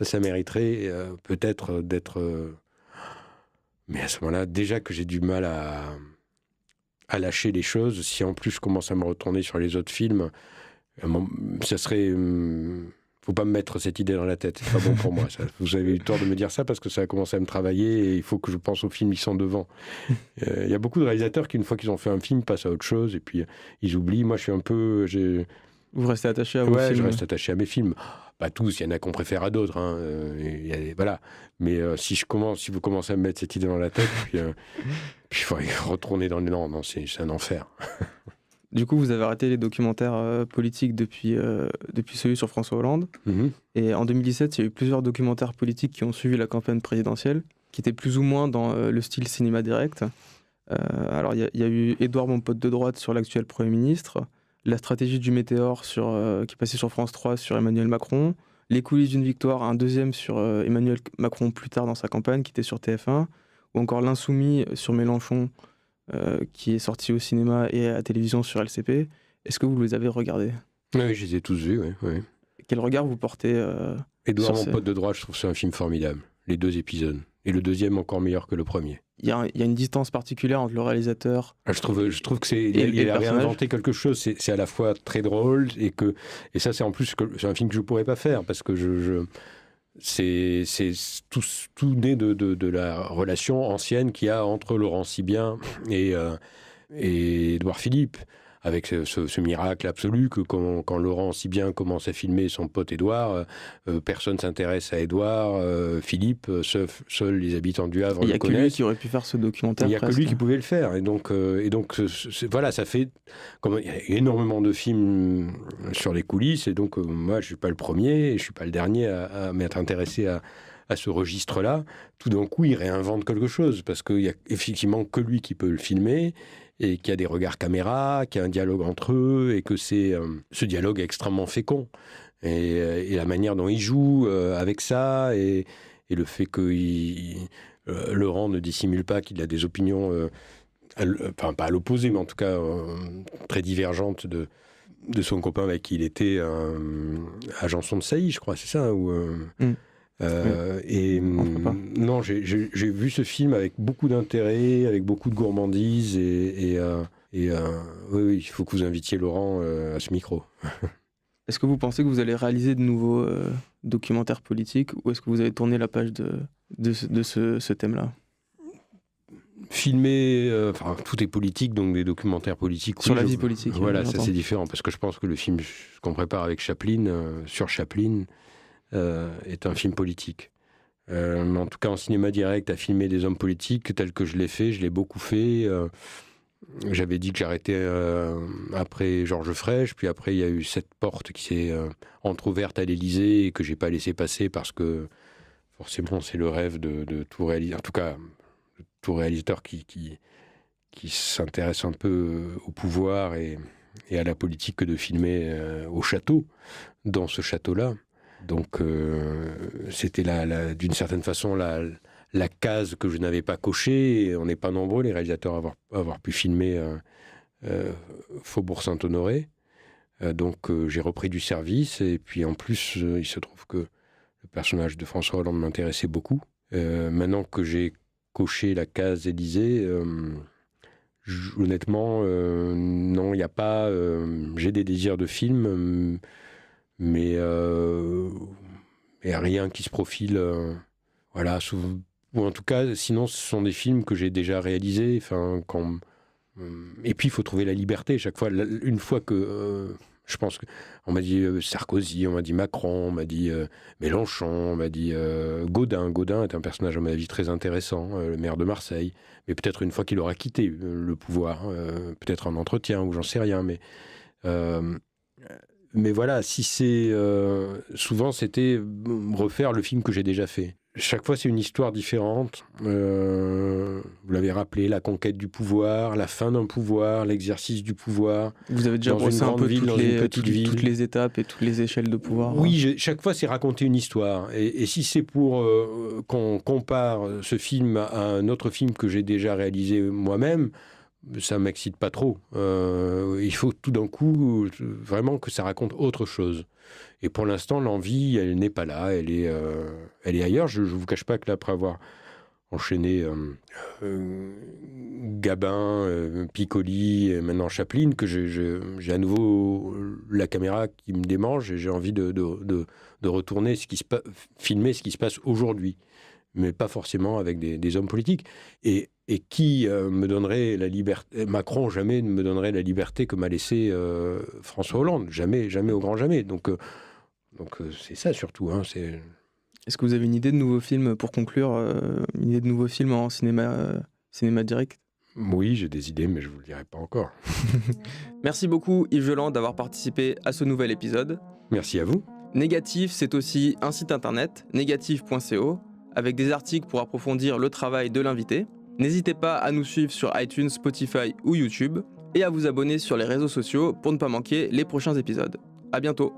ça mériterait peut-être d'être... Mais à ce moment-là, déjà que j'ai du mal à lâcher les choses. Si en plus je commence à me retourner sur les autres films, ça serait... faut pas me mettre cette idée dans la tête, c'est pas bon pour moi. Ça. Vous avez eu tort de me dire ça parce que ça a commencé à me travailler et il faut que je pense aux films qui sont devant. Il y a beaucoup de réalisateurs qui, une fois qu'ils ont fait un film, passent à autre chose et puis ils oublient. Moi, je suis un peu... Vous restez attaché à vos films? Je reste attaché à mes films. Pas tous, il y en a qu'on préfère à d'autres. Hein. Voilà. Mais si vous commencez à me mettre cette idée dans la tête, puis il faudrait retourner dans les... Non, c'est un enfer. Du coup, vous avez arrêté les documentaires politiques depuis celui sur François Hollande. Et en 2017, il y a eu plusieurs documentaires politiques qui ont suivi la campagne présidentielle, qui étaient plus ou moins dans le style cinéma direct. Alors, il y a eu Édouard, mon pote de droite, sur l'actuel Premier ministre, La stratégie du météore, qui est passé sur France 3 sur Emmanuel Macron, Les coulisses d'une victoire, un deuxième sur Emmanuel Macron plus tard dans sa campagne, qui était sur TF1, ou encore L'Insoumis sur Mélenchon, qui est sorti au cinéma et à la télévision sur LCP. Est-ce que vous les avez regardés? Oui, je les ai tous vus, oui. Quel regard vous portez Édouard, mon pote de droite, je trouve que c'est un film formidable. Les 2 épisodes. Et le deuxième encore meilleur que le premier. Il y a une distance particulière entre le réalisateur... Je trouve que il a réinventé quelque chose. C'est à la fois très drôle et ça, c'est en plus c'est un film que je ne pourrais pas faire parce que c'est tout né de la relation ancienne qu'il y a entre Laurent Sibien et Édouard Philippe, avec ce miracle absolu que quand Laurent Sibien commence à filmer son pote Édouard, personne ne s'intéresse à Édouard, Philippe, seuls les habitants du Havre le connaissent. Il n'y a que lui qui aurait pu faire ce documentaire. Il n'y a que lui qui pouvait le faire. Et donc voilà, ça fait... il y a énormément de films sur les coulisses, et donc moi, je ne suis pas le premier, et je ne suis pas le dernier à m'être intéressé à ce registre-là. Tout d'un coup, il réinvente quelque chose, parce qu'il n'y a effectivement que lui qui peut le filmer, et qu'il y a des regards caméra, qu'il y a un dialogue entre eux, et que c'est ce dialogue est extrêmement fécond. Et la manière dont il joue avec ça, et le fait que Laurent ne dissimule pas qu'il a des opinions, pas à l'opposé, mais en tout cas très divergentes de son copain avec qui il était à Janson de Sailly, je crois, c'est ça Non, j'ai vu ce film avec beaucoup d'intérêt, avec beaucoup de gourmandise, oui, il faut que vous invitiez Laurent à ce micro. Est-ce que vous pensez que vous allez réaliser de nouveaux documentaires politiques, ou est-ce que vous avez tourné la page de ce thème-là? Filmer, tout est politique, donc des documentaires politiques. Sur la vie politique. Voilà, ça c'est différent, parce que je pense que le film qu'on prépare avec Chaplin, sur Chaplin, est un film politique. Mais en tout cas, en cinéma direct, à filmer des hommes politiques, tel que je l'ai fait, je l'ai beaucoup fait. J'avais dit que j'arrêtais après Georges Frêche, puis après il y a eu cette porte qui s'est entrouverte à l'Élysée et que j'ai pas laissé passer parce que forcément c'est le rêve de tout réalisateur, en tout cas tout réalisateur qui s'intéresse un peu au pouvoir et à la politique, que de filmer au château, dans ce château-là. Donc c'était d'une certaine façon la case que je n'avais pas cochée, et on n'est pas nombreux les réalisateurs à avoir pu filmer Faubourg Saint-Honoré. Donc j'ai repris du service, et puis en plus il se trouve que le personnage de François Hollande m'intéressait beaucoup. Maintenant que j'ai coché la case Élysée, honnêtement non, il n'y a pas... j'ai des désirs de film, mais rien qui se profile. Voilà, ou en tout cas, sinon, ce sont des films que j'ai déjà réalisés. Et puis, il faut trouver la liberté. Chaque fois, une fois que... je pense qu'on m'a dit Sarkozy, on m'a dit Macron, on m'a dit Mélenchon, on m'a dit Gaudin. Gaudin est un personnage, à mon avis, très intéressant, le maire de Marseille. Mais peut-être une fois qu'il aura quitté le pouvoir, peut-être en entretien, ou j'en sais rien. Mais voilà, si c'est... souvent, c'était refaire le film que j'ai déjà fait. Chaque fois, c'est une histoire différente. Vous l'avez rappelé, la conquête du pouvoir, la fin d'un pouvoir, l'exercice du pouvoir. Vous avez déjà brossé un peu toutes les étapes et toutes les échelles de pouvoir. Oui, chaque fois, c'est raconter une histoire. Et si c'est pour qu'on compare ce film à un autre film que j'ai déjà réalisé moi-même, ça ne m'excite pas trop. Il faut tout d'un coup vraiment que ça raconte autre chose. Et pour l'instant, l'envie, elle n'est pas là, elle est ailleurs. Je ne vous cache pas que là, après avoir enchaîné Gabin, Piccoli et maintenant Chaplin, que j'ai à nouveau la caméra qui me démange et j'ai envie de retourner filmer ce qui se passe aujourd'hui, mais pas forcément avec des hommes politiques. Et qui me donnerait la liberté? Macron jamais ne me donnerait la liberté que m'a laissé François Hollande. Jamais, jamais au grand jamais. Donc c'est ça surtout. Est-ce que vous avez une idée de nouveaux films pour conclure, une idée de nouveaux films en cinéma direct? Oui, j'ai des idées, mais je ne vous le dirai pas encore. Merci beaucoup Yves Geland d'avoir participé à ce nouvel épisode. Merci à vous. Négatif, c'est aussi un site internet, négatif.co, avec des articles pour approfondir le travail de l'invité. N'hésitez pas à nous suivre sur iTunes, Spotify ou YouTube, et à vous abonner sur les réseaux sociaux pour ne pas manquer les prochains épisodes. À bientôt.